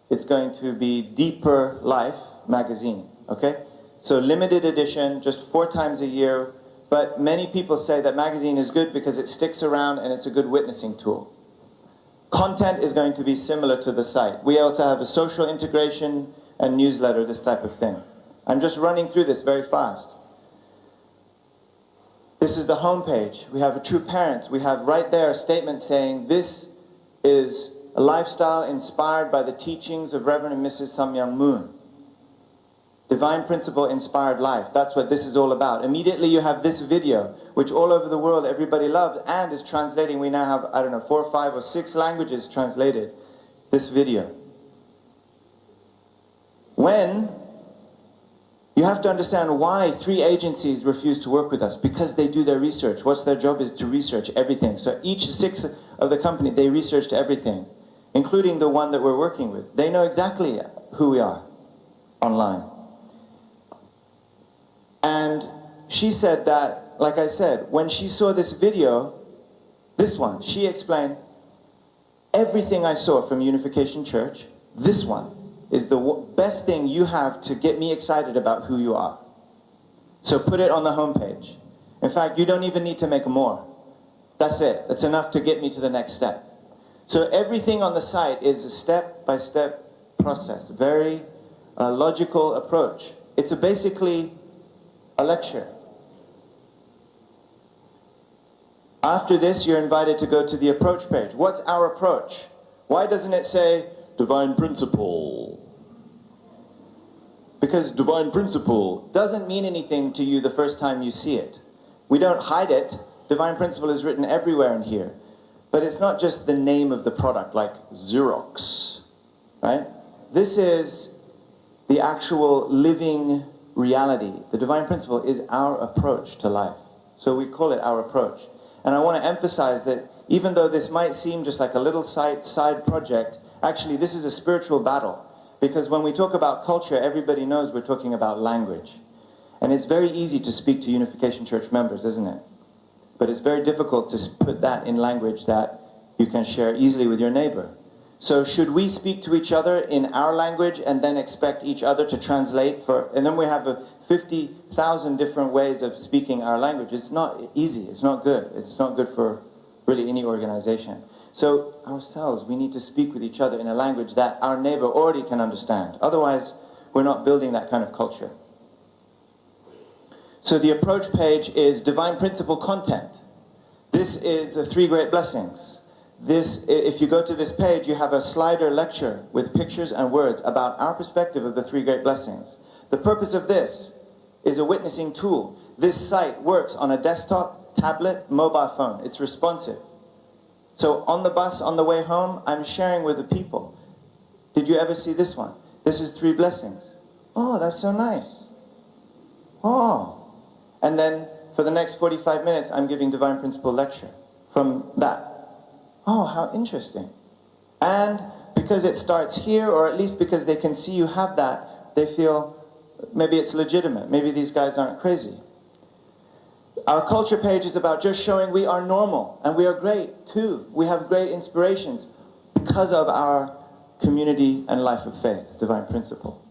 Speaker 9: It's going to be Deeper Life magazine, okay? So limited edition, just 4 times a year, but many people say that magazine is good because it sticks around and it's a good witnessing tool. Content is going to be similar to the site. We also have a social integration and newsletter, this type of thing. I'm just running through this very fast. This is the homepage. We have a True Parents. We have right there a statement saying this is a lifestyle inspired by the teachings of Reverend and Mrs. Samyang Moon. Divine Principle Inspired Life. That's what this is all about. Immediately you have this video, which all over the world everybody loved and is translating. We now have, I don't know, 4, 5, or 6 languages translated. This video. When you have to understand why 3 agencies refuse to work with us. Because they do their research. What's their job is to research everything. So each 6 of the company, they researched everything, including the one that we're working with. They know exactly who we are online. And she said that, like I said, when she saw this video, this one, she explained, everything I saw from Unification Church, this one is the best thing you have to get me excited about who you are. So put it on the homepage. In fact, you don't even need to make more. That's it. That's enough to get me to the next step. So everything on the site is a step-by-step process, very logical approach. It's basically a lecture. After this, you're invited to go to the approach page. What's our approach? Why doesn't it say Divine Principle? Because Divine Principle doesn't mean anything to you the first time you see it. We don't hide it. Divine Principle is written everywhere in here. But it's not just the name of the product, like Xerox, right? This is the actual living reality. The Divine Principle is our approach to life. So we call it our approach. And I want to emphasize that even though this might seem just like a little side project, actually this is a spiritual battle. Because when we talk about culture, everybody knows we're talking about language. And it's very easy to speak to Unification Church members, isn't it? But it's very difficult to put that in language that you can share easily with your neighbor. So should we speak to each other in our language and then expect each other to translate for, and then we have 50,000 different ways of speaking our language. It's not easy, it's not good. It's not good for really any organization. So ourselves, we need to speak with each other in a language that our neighbor already can understand. Otherwise, we're not building that kind of culture. So the approach page is Divine Principle content. This is 3 Great Blessings. This, if you go to this page, you have a slider lecture with pictures and words about our perspective of the 3 Great Blessings. The purpose of this is a witnessing tool. This site works on a desktop, tablet, mobile phone. It's responsive. So on the bus, on the way home, I'm sharing with the people. Did you ever see this one? This is 3 blessings. Oh, that's so nice. Oh. And then for the next 45 minutes, I'm giving Divine Principle lecture from that. Oh, how interesting. And because it starts here, or at least because they can see you have that, they feel maybe it's legitimate. Maybe these guys aren't crazy. Our culture page is about just showing we are normal, and we are great too. We have great inspirations because of our community and life of faith, Divine Principle.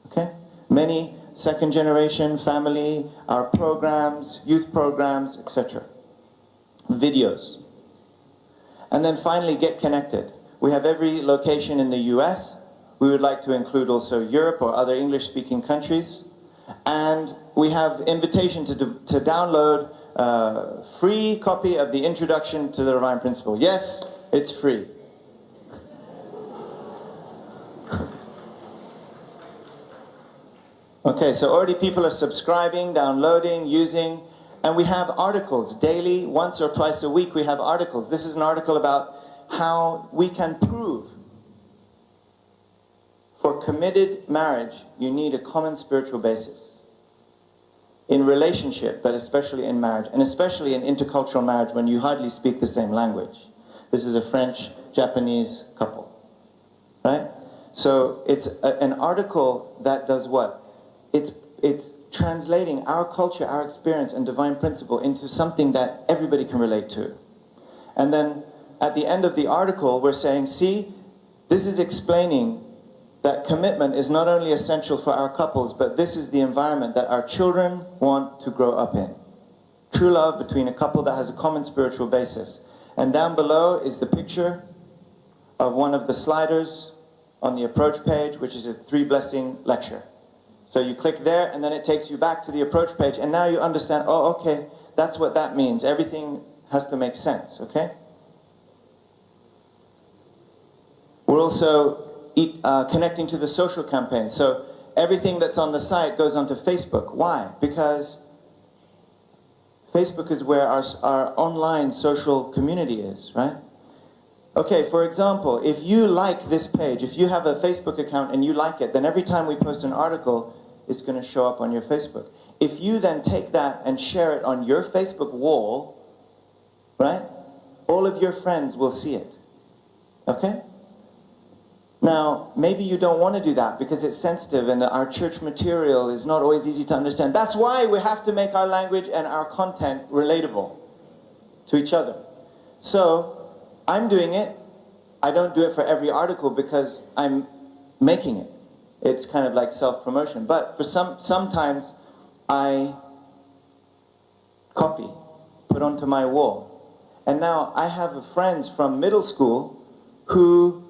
Speaker 9: Okay? Many second generation, family, our programs, youth programs, etc. Videos. And then finally, get connected. We have every location in the US. We would like to include also Europe or other English-speaking countries. And we have invitation to download a free copy of the Introduction to the Divine Principle. Yes, it's free. Okay, so already people are subscribing, downloading, using. And we have articles daily, once or twice a week we have articles. This is an article about how we can prove for committed marriage you need a common spiritual basis. In relationship, but especially in marriage, and especially in intercultural marriage when you hardly speak the same language. This is a French-Japanese couple, right? So it's an article that does what? It's translating our culture, our experience, and Divine Principle into something that everybody can relate to. And then at the end of the article, we're saying, see, this is explaining that commitment is not only essential for our couples, but this is the environment that our children want to grow up in. True love between a couple that has a common spiritual basis. And down below is the picture of one of the sliders on the approach page, which is a 3-blessing lecture. So you click there, and then it takes you back to the approach page, and now you understand, oh, okay, that's what that means. Everything has to make sense, okay? We're also connecting to the social campaign. So everything that's on the site goes onto Facebook. Why? Because Facebook is where our online social community is, right? Okay, for example, if you like this page, if you have a Facebook account and you like it, then every time we post an article, it's going to show up on your Facebook. If you then take that and share it on your Facebook wall, right, all of your friends will see it, okay? Now, maybe you don't want to do that because it's sensitive and our church material is not always easy to understand. That's why we have to make our language and our content relatable to each other. So, I'm doing it. I don't do it for every article because I'm making it. It's kind of like self-promotion. But for sometimes I copy, put onto my wall. And now I have friends from middle school who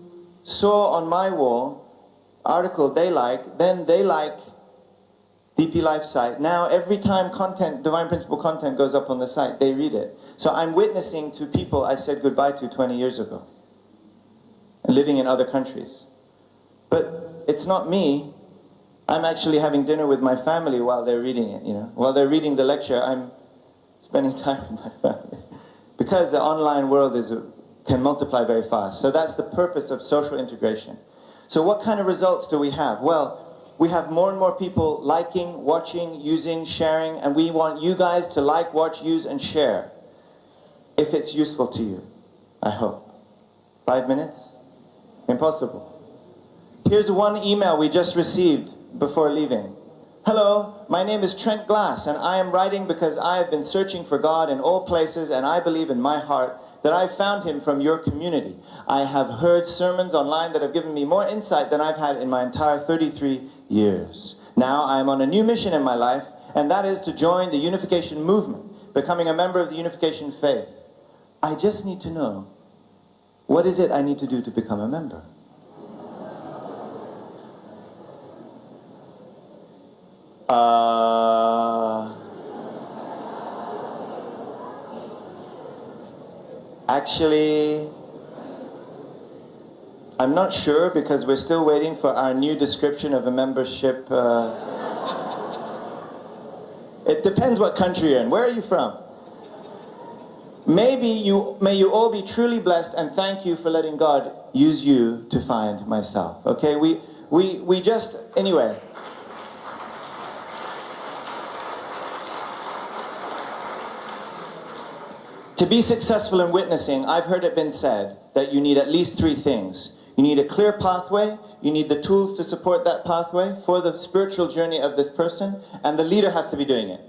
Speaker 9: saw on my wall article they like, then they like DP Life site. Now every time content, Divine Principle content goes up on the site, they read it. So I'm witnessing to people I said goodbye to 20 years ago, and living in other countries. But it's not me. I'm actually having dinner with my family while they're reading it, you know. While they're reading the lecture, I'm spending time with my family. Because the online world can multiply very fast. So that's the purpose of social integration. So what kind of results do we have? Well, we have more and more people liking, watching, using, sharing, and we want you guys to like, watch, use, and share. If it's useful to you, I hope. 5 minutes? Impossible. Here's one email we just received before leaving. Hello, my name is Trent Glass, and I am writing because I have been searching for God in all places, and I believe in my heart that I found him from your community. I have heard sermons online that have given me more insight than I've had in my entire 33 years. Now I am on a new mission in my life, and that is to join the unification movement, becoming a member of the unification faith. I just need to know, what is it I need to do to become a member? Actually, I'm not sure because we're still waiting for our new description of a membership. It depends what country you're in. Where are you from? May you all be truly blessed, and thank you for letting God use you to find myself. Okay, we just, anyway. To be successful in witnessing, I've heard it been said that you need at least 3 things. You need a clear pathway, you need the tools to support that pathway for the spiritual journey of this person, and the leader has to be doing it.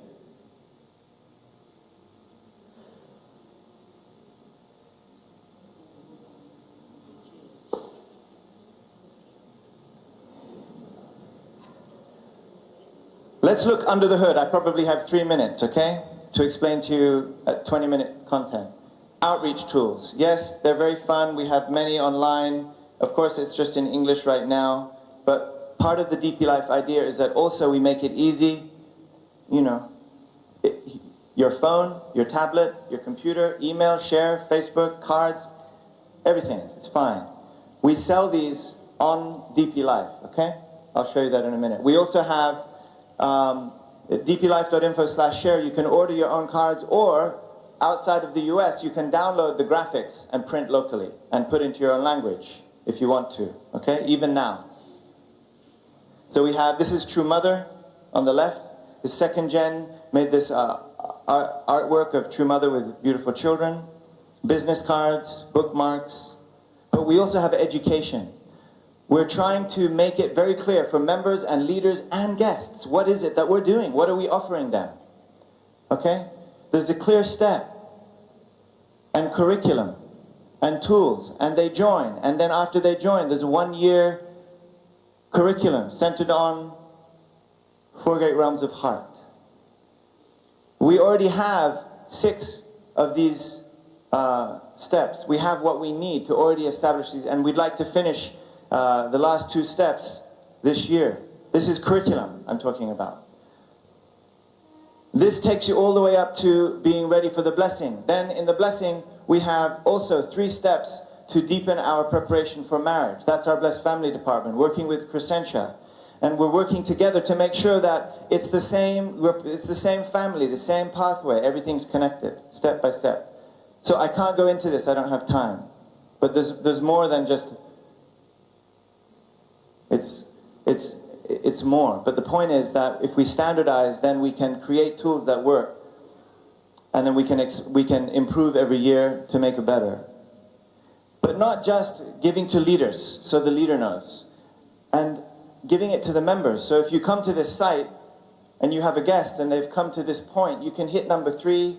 Speaker 9: Let's look under the hood. I probably have 3 minutes, okay, to explain to you a 20-minute content. Outreach tools. Yes, they're very fun. We have many online. Of course, it's just in English right now. But part of the DP Life idea is that also we make it easy, you know, your phone, your tablet, your computer, email, share, Facebook, cards, everything. It's fine. We sell these on DP Life, okay? I'll show you that in a minute. We also have dplife.info/share. You can order your own cards, or outside of the US, you can download the graphics and print locally and put into your own language if you want to, okay? Even now. So we have, this is True Mother on the left. The second gen made this artwork of True Mother with beautiful children, business cards, bookmarks. But we also have education. We're trying to make it very clear for members and leaders and guests. What is it that we're doing? What are we offering them? Okay? There's a clear step. and curriculum and tools, and they join. And then after they join, there's a 1-year curriculum centered on 4 great realms of heart. We already have 6 of these steps. We have what we need to already establish these, and we'd like to finish the last 2 steps this year. This is curriculum I'm talking about. This takes you all the way up to being ready for the blessing. Then in the blessing, we have also 3 steps to deepen our preparation for marriage. That's our Blessed Family Department, working with Crescentia. And we're working together to make sure that it's the same family, the same pathway, everything's connected, step by step. So I can't go into this, I don't have time. But there's more than just, it's more. But the point is that if we standardize, then we can create tools that work. And then we can improve every year to make it better. But not just giving to leaders, so the leader knows. And giving it to the members. So if you come to this site and you have a guest and they've come to this point, you can hit number 3.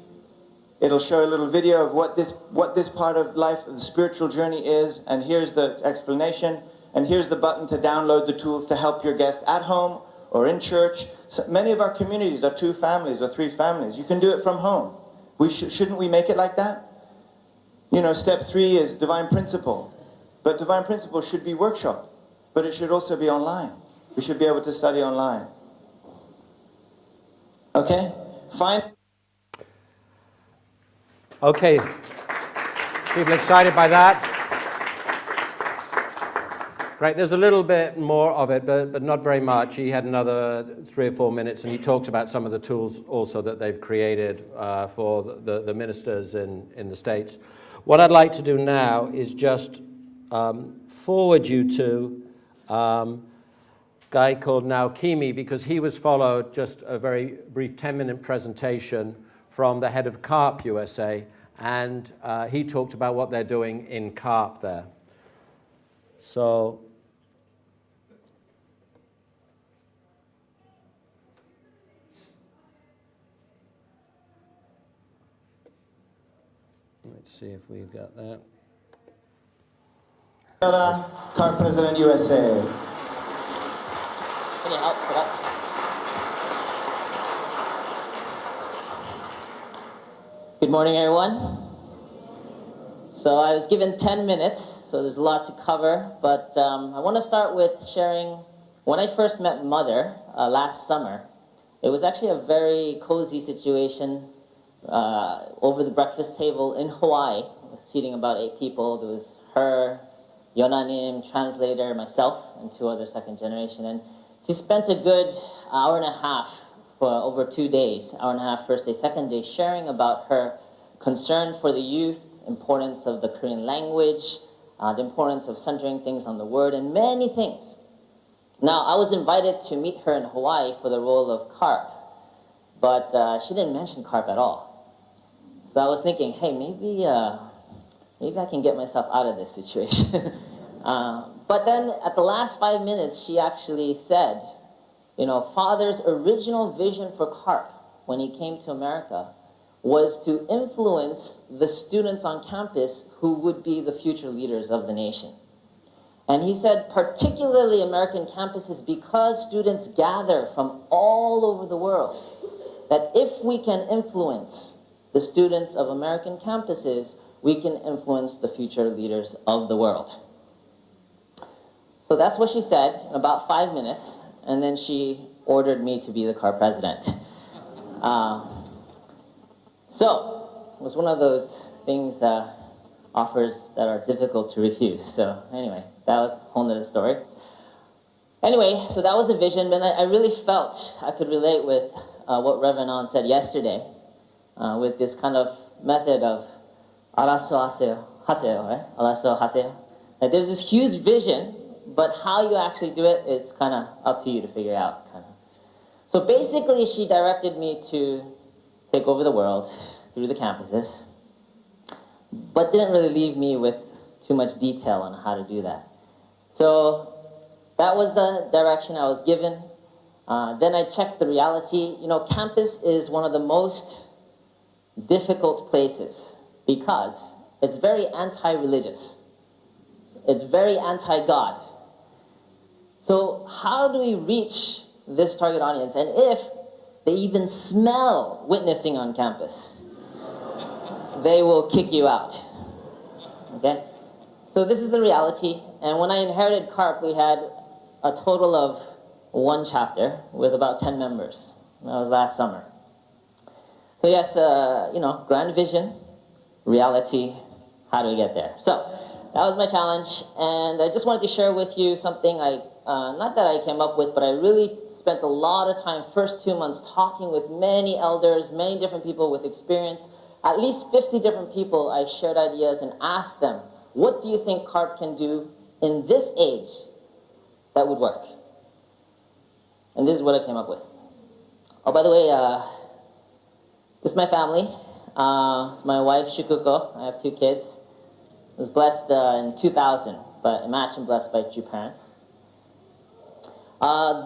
Speaker 9: It'll show a little video of what this part of life, the spiritual journey is, and here's the explanation, and here's the button to download the tools to help your guest at home or in church. So many of our communities are 2 families or 3 families. You can do it from home. Shouldn't we make it like that? You know, step 3 is divine principle. But divine principle should be workshop. But it should also be online. We should be able to study online. Okay? Fine.
Speaker 7: Okay. People excited by that? Great. There's a little bit more of it, but not very much. He had another 3 or 4 minutes, and he talks about some of the tools also that they've created for the ministers in the States. What I'd like to do now is just forward you to a guy called Naokimi, because he was followed just a very brief 10-minute presentation from the head of Carpe USA, and he talked about what they're doing in Carpe there. So let's see if we've got that.
Speaker 9: Carpe President USA.
Speaker 10: Can you help for that? Good morning, everyone. So I was given 10 minutes, so there's a lot to cover, but I want to start with sharing when I first met Mother last summer. It was actually a very cozy situation over the breakfast table in Hawaii, seating about 8 people. There was her, Yonanim, translator, myself, and 2 other second generation. And she spent a good hour and a half for over 2 days, hour and a half first day, second day, sharing about her concern for the youth, importance of the Korean language, the importance of centering things on the word, and many things. Now, I was invited to meet her in Hawaii for the role of Carpe, but she didn't mention Carpe at all. So I was thinking, hey, maybe I can get myself out of this situation. But then at the last 5 minutes, she actually said, you know, Father's original vision for Carpe when he came to America was to influence the students on campus who would be the future leaders of the nation. And he said, particularly American campuses, because students gather from all over the world, that if we can influence the students of American campuses, we can influence the future leaders of the world. So that's what she said in about 5 minutes, and then she ordered me to be the Carpe president. So it was one of those things, offers that are difficult to refuse. So anyway, that was a whole nother story. Anyway, so that was a vision, and I really felt I could relate with what Reverend An said yesterday, with this kind of method of araso haseo, right? Araso haseo. Like there's this huge vision, but how you actually do it, it's kind of up to you to figure out. Kind of. So basically, she directed me to take over the world through the campuses, but didn't really leave me with too much detail on how to do that. So that was the direction I was given. Then I checked the reality. You know, campus is one of the most difficult places because it's very anti-religious. It's very anti-God. So how do we reach this target audience? And if they even smell witnessing on campus, they will kick you out. Okay? So this is the reality. And when I inherited Carpe, we had a total of 1 chapter with about 10 members. That was last summer. So yes, grand vision, reality, how do we get there? So that was my challenge, and I just wanted to share with you something not that I came up with, but I really spent a lot of time, first 2 months, talking with many elders, many different people with experience. At least 50 different people, I shared ideas and asked them, what do you think Carpe can do in this age that would work? And this is what I came up with. Oh, by the way, this is my family. It's my wife, Shukuko. I have 2 kids. I was blessed in 2000, but imagine blessed by 2 parents.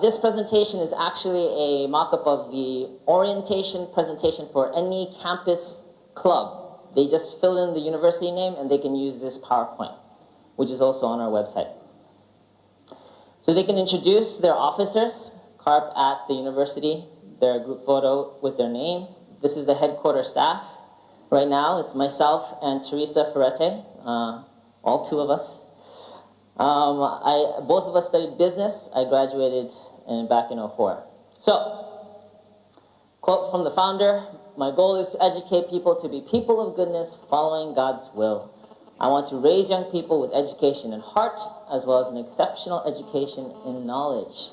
Speaker 10: This presentation is actually a mock-up of the orientation presentation for any campus club. They just fill in the university name and they can use this PowerPoint, which is also on our website. So they can introduce their officers, Carpe at the university, their group photo with their names. This is the headquarters staff. Right now, it's myself and Teresa Ferrete, all 2 of us. Both of us studied business. I graduated back in 2004. So, quote from the founder, my goal is to educate people to be people of goodness following God's will. I want to raise young people with education in heart as well as an exceptional education in knowledge.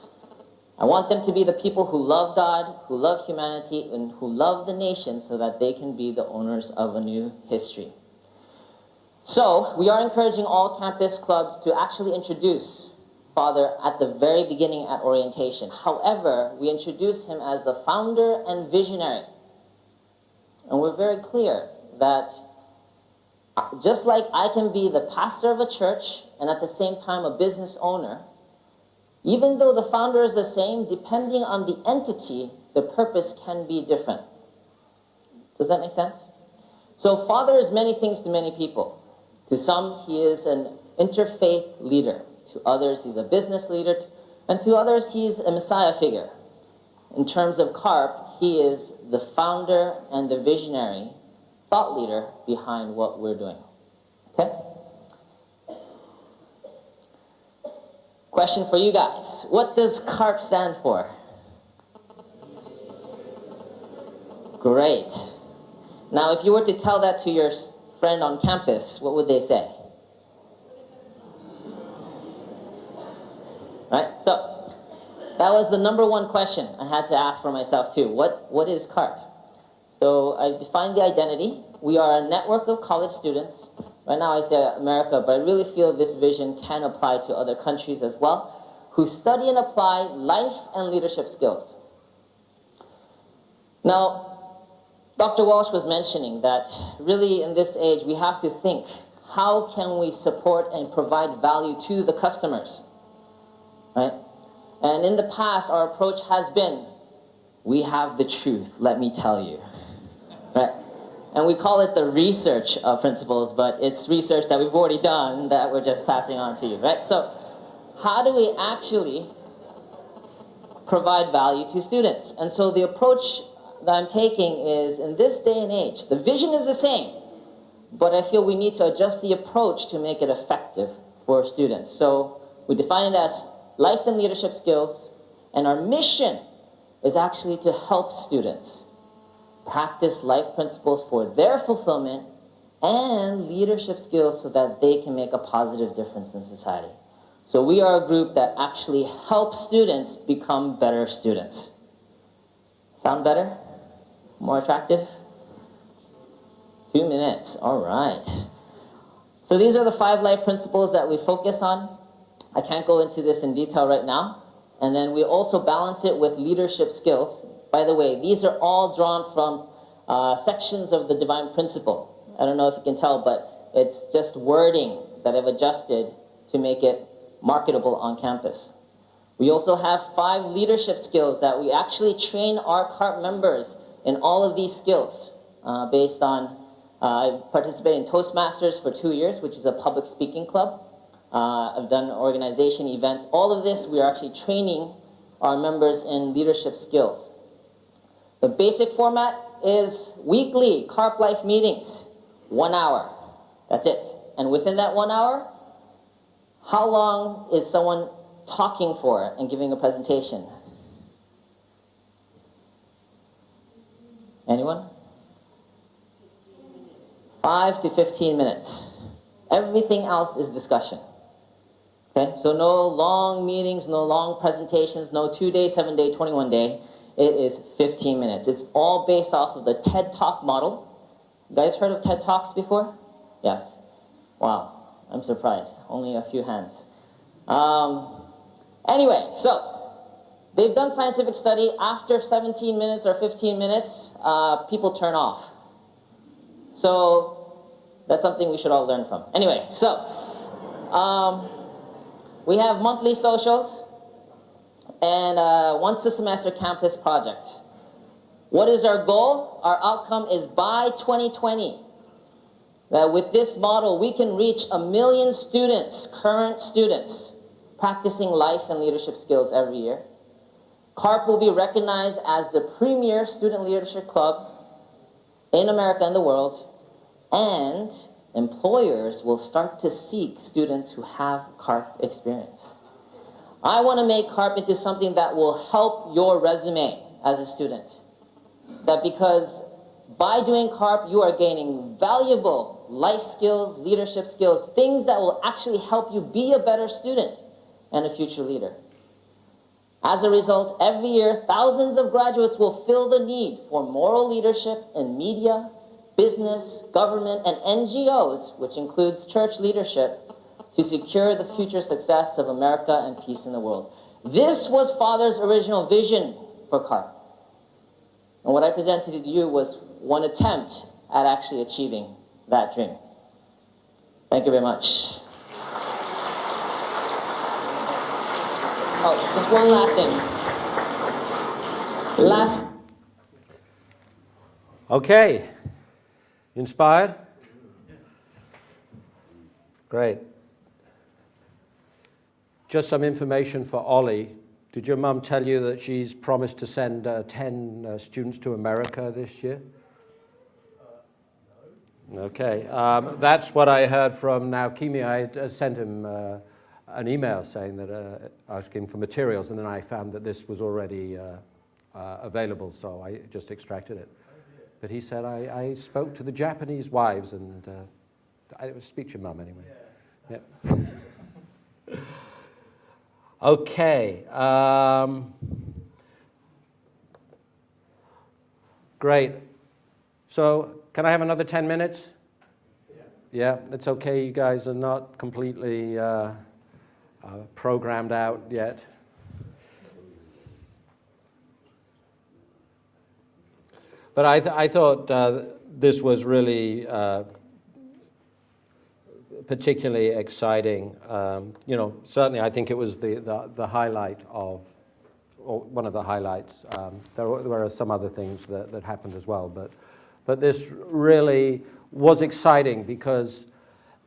Speaker 10: I want them to be the people who love God, who love humanity, and who love the nation so that they can be the owners of a new history. So, we are encouraging all campus clubs to actually introduce Father at the very beginning at orientation. However, we introduce him as the founder and visionary. And we're very clear that just like I can be the pastor of a church and at the same time a business owner, even though the founder is the same, depending on the entity, the purpose can be different. Does that make sense? So Father is many things to many people. To some, he is an interfaith leader. To others, he's a business leader. And to others, he's a Messiah figure. In terms of Carpe, he is the founder and the visionary thought leader behind what we're doing. Okay? Question for you guys. What does Carpe stand for? Great. Now, if you were to tell that to your friend on campus, what would they say? Right? So, that was the number 1 question I had to ask for myself too. What is Carpe? So, I defined the identity. We are a network of college students. Right now I say America, but I really feel this vision can apply to other countries as well, who study and apply life and leadership skills. Now, Dr. Walsh was mentioning that really in this age we have to think, how can we support and provide value to the customers? Right? And in the past our approach has been, we have the truth, let me tell you. Right? And we call it the research principles, but it's research that we've already done that we're just passing on to you, right? So how do we actually provide value to students? And so the approach that I'm taking is, in this day and age, the vision is the same, but I feel we need to adjust the approach to make it effective for students. So we define it as life and leadership skills, and our mission is actually to help students practice life principles for their fulfillment and leadership skills so that they can make a positive difference in society. So we are a group that actually helps students become better students. Sound better? More attractive? 2 minutes, all right. So these are the 5 life principles that we focus on. I can't go into this in detail right now. And then we also balance it with leadership skills. By the way, these are all drawn from sections of the Divine Principle. I don't know if you can tell, but it's just wording that I've adjusted to make it marketable on campus. We also have 5 leadership skills that we actually train our Carpe members in all of these skills based on I've participated in Toastmasters for 2 years, which is a public speaking club. I've done organization events. All of this, we are actually training our members in leadership skills. The basic format is weekly Carp Life meetings, 1 hour. That's it. And within that 1 hour, how long is someone talking for and giving a presentation? Anyone? 5 to 15 minutes. Everything else is discussion. Okay, so no long meetings, no long presentations, no 2-day, 7-day, 21-day. It is 15 minutes. It's all based off of the TED Talk model. You guys heard of TED Talks before? Yes. Wow, I'm surprised. Only a few hands. Anyway, so they've done scientific study. After 17 minutes or 15 minutes, people turn off. So that's something we should all learn from. Anyway, so we have monthly socials and once a semester campus project. What is our goal? Our outcome is by 2020, that with this model, we can reach 1 million students, current students, practicing life and leadership skills every year. CARP will be recognized as the premier student leadership club in America and the world, and employers will start to seek students who have CARP experience. I want to make CARP into something that will help your resume as a student. That because by doing CARP, you are gaining valuable life skills, leadership skills, things that will actually help you be a better student and a future leader. As a result, every year, thousands of graduates will fill the need for moral leadership in media, business, government, and NGOs, which includes church leadership, to secure the future success of America and peace in the world. This was Father's original vision for CARP. And what I presented to you was one attempt at actually achieving that dream. Thank you very much. Oh, just one last thing.
Speaker 7: Okay. Inspired? Great. Just some information for Ollie. Did your mum tell you that she's promised to send 10 students to America this year? No. Okay. That's what I heard from Naokimi. I sent him an email saying that asking for materials, and then I found that this was already available, so I just extracted it. But he said, I spoke to the Japanese wives, and I speak to your mum anyway. Yeah. Okay. Great. So, can I have another 10 minutes? Yeah, it's okay. You guys are not completely programmed out yet. But I thought this was really particularly exciting. Certainly I think it was the highlight of, or one of the highlights. There were some other things that happened as well, but this really was exciting because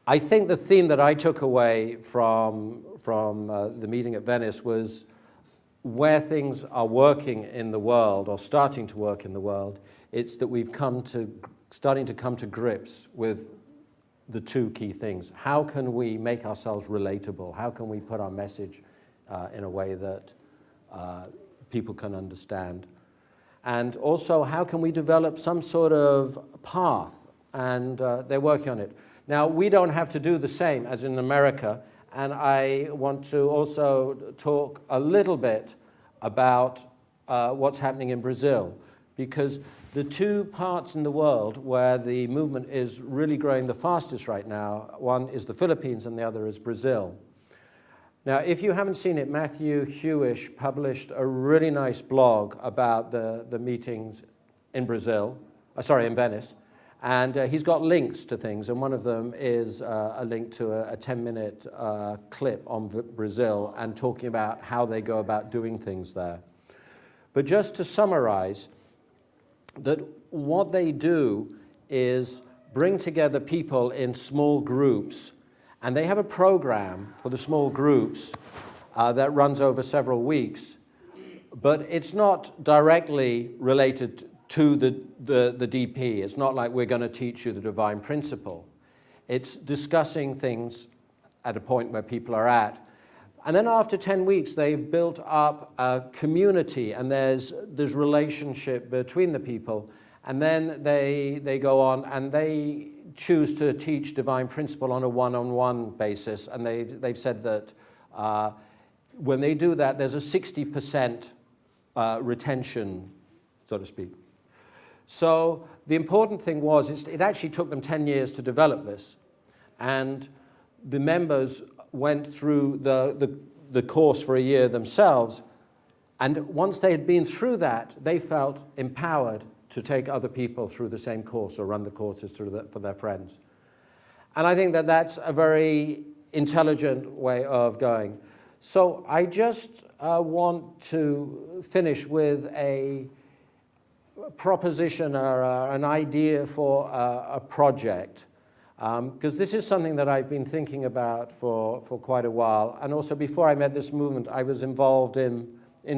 Speaker 7: I think the theme that I took away from the meeting at Venice was where things are working in the world or starting to work in the world. It's that we've starting to come to grips with the two key things. How can we make ourselves relatable? How can we put our message in a way that people can understand? And also, how can we develop some sort of path? And they're working on it. Now, we don't have to do the same as in America, and I want to also talk a little bit about what's happening in Brazil, because the two parts in the world where the movement is really growing the fastest right now, one is the Philippines and the other is Brazil. Now, if you haven't seen it, Matthew Hewish published a really nice blog about the meetings in in Venice, and he's got links to things, and one of them is a link to a 10-minute clip on Brazil and talking about how they go about doing things there. But just to summarize, that what they do is bring together people in small groups, and they have a program for the small groups that runs over several weeks, but it's not directly related to the DP. It's not like we're going to teach you the divine principle. It's discussing things at a point where people are at. And then after 10 weeks, they've built up a community, and there's relationship between the people. And then they go on and they choose to teach divine principle on a one-on-one basis. And they've said that when they do that, there's a 60% retention, so to speak. So the important thing was, it actually took them 10 years to develop this. And the members went through the course for a year themselves. And once they had been through that, they felt empowered to take other people through the same course or run the courses for their friends. And I think that that's a very intelligent way of going. So I just want to finish with a proposition or an idea for a project, because this is something that I've been thinking about for quite a while. And also before I met this movement, I was involved in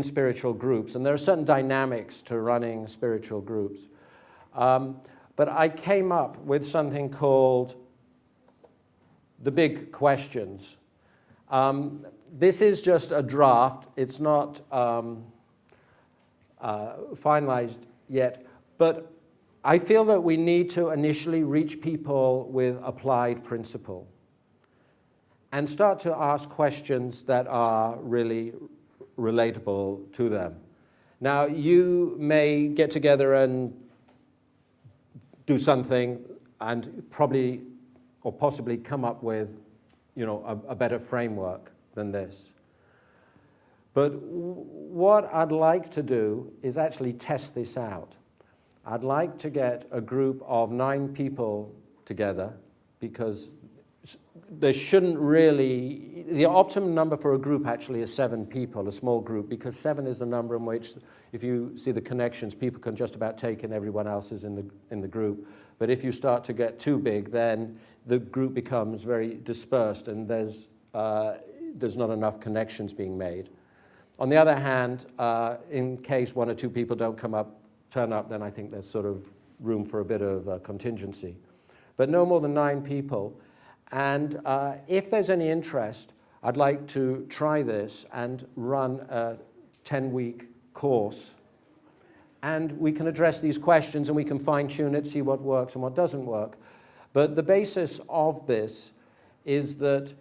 Speaker 7: spiritual groups, and there are certain dynamics to running spiritual groups. But I came up with something called the big questions. This is just a draft. It's not finalized yet, but I feel that we need to initially reach people with applied principle and start to ask questions that are really relatable to them. Now, you may get together and do something and probably or possibly come up with, a better framework than this. But what I'd like to do is actually test this out. I'd like to get a group of 9 people together, because there shouldn't really, the optimum number for a group actually is 7 people, a small group, because 7 is the number in which, if you see the connections, people can just about take in everyone else is in the group. But if you start to get too big, then the group becomes very dispersed, and there's not enough connections being made. On the other hand, in case 1 or 2 people don't turn up, then I think there's sort of room for a bit of contingency. But no more than 9 people. And if there's any interest, I'd like to try this and run a 10-week course. And we can address these questions, and we can fine-tune it, see what works and what doesn't work. But the basis of this is that,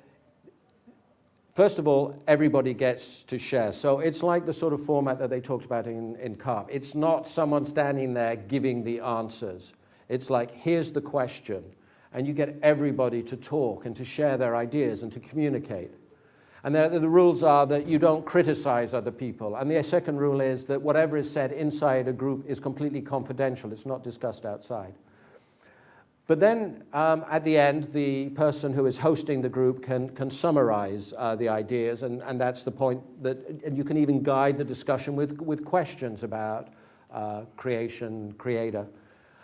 Speaker 7: first of all, everybody gets to share. So it's like the sort of format that they talked about in Carpe. It's not someone standing there giving the answers. It's like, here's the question. And you get everybody to talk and to share their ideas and to communicate. And the rules are that you don't criticize other people. And the second rule is that whatever is said inside a group is completely confidential. It's not discussed outside. But then at the end, the person who is hosting the group can summarize the ideas, and that's the point and you can even guide the discussion with questions about creation, creator.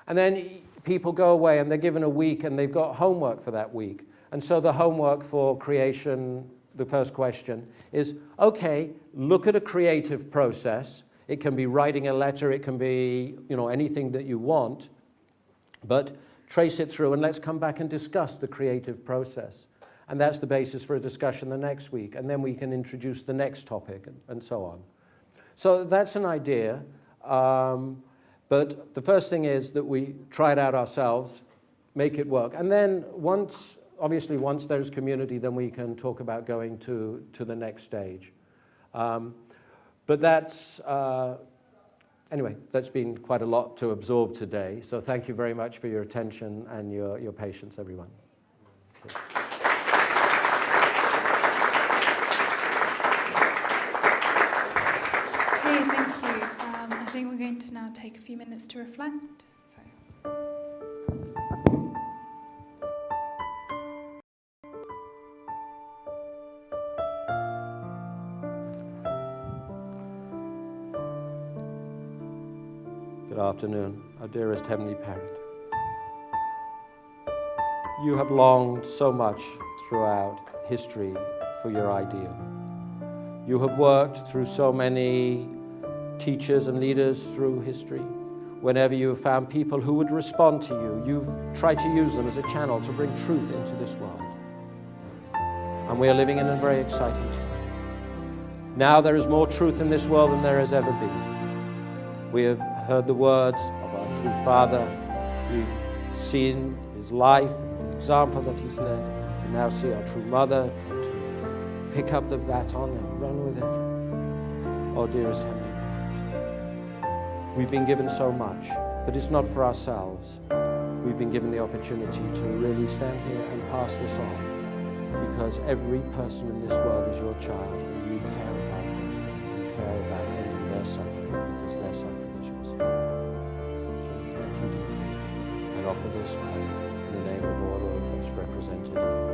Speaker 7: And then people go away and they're given a week and they've got homework for that week. And so the homework for creation, the first question is, okay, look at a creative process. It can be writing a letter, it can be anything that you want, but trace it through and let's come back and discuss the creative process. And that's the basis for a discussion the next week. And then we can introduce the next topic and so on. So that's an idea. But the first thing is that we try it out ourselves, make it work. And then once there's community, then we can talk about going to the next stage. But that's, anyway, that's been quite a lot to absorb today. So thank you very much for your attention and your patience, everyone.
Speaker 1: Okay, thank you. I think we're going to now take a few minutes to reflect.
Speaker 7: Good afternoon, our dearest Heavenly Parent. You have longed so much throughout history for your ideal. You have worked through so many teachers and leaders through history. Whenever you have found people who would respond to you, you've tried to use them as a channel to bring truth into this world. And we are living in a very exciting time. Now there is more truth in this world than there has ever been. We have heard the words of our true Father. We've seen his life, the example that he's led. We can now see our true Mother trying to pick up the baton and run with it. Oh, dearest Heavenly Parent, we've been given so much, but it's not for ourselves. We've been given the opportunity to really stand here and pass this on, because every person in this world is your child, and you care about them, and you care about ending their suffering, because their suffering is your suffering. So we thank you deeply, and offer this prayer in the name of all of us represented here.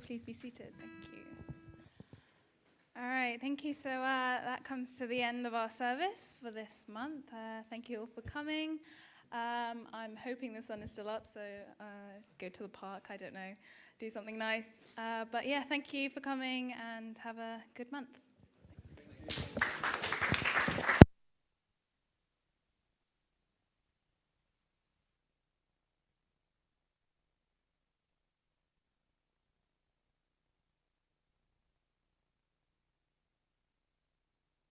Speaker 1: please be seated. Thank you. All right, thank you. So that comes to the end of our service for this month. Thank you all for coming. I'm hoping the sun is still up, so go to the park, I don't know, do something nice. But yeah, thank you for coming and have a good month.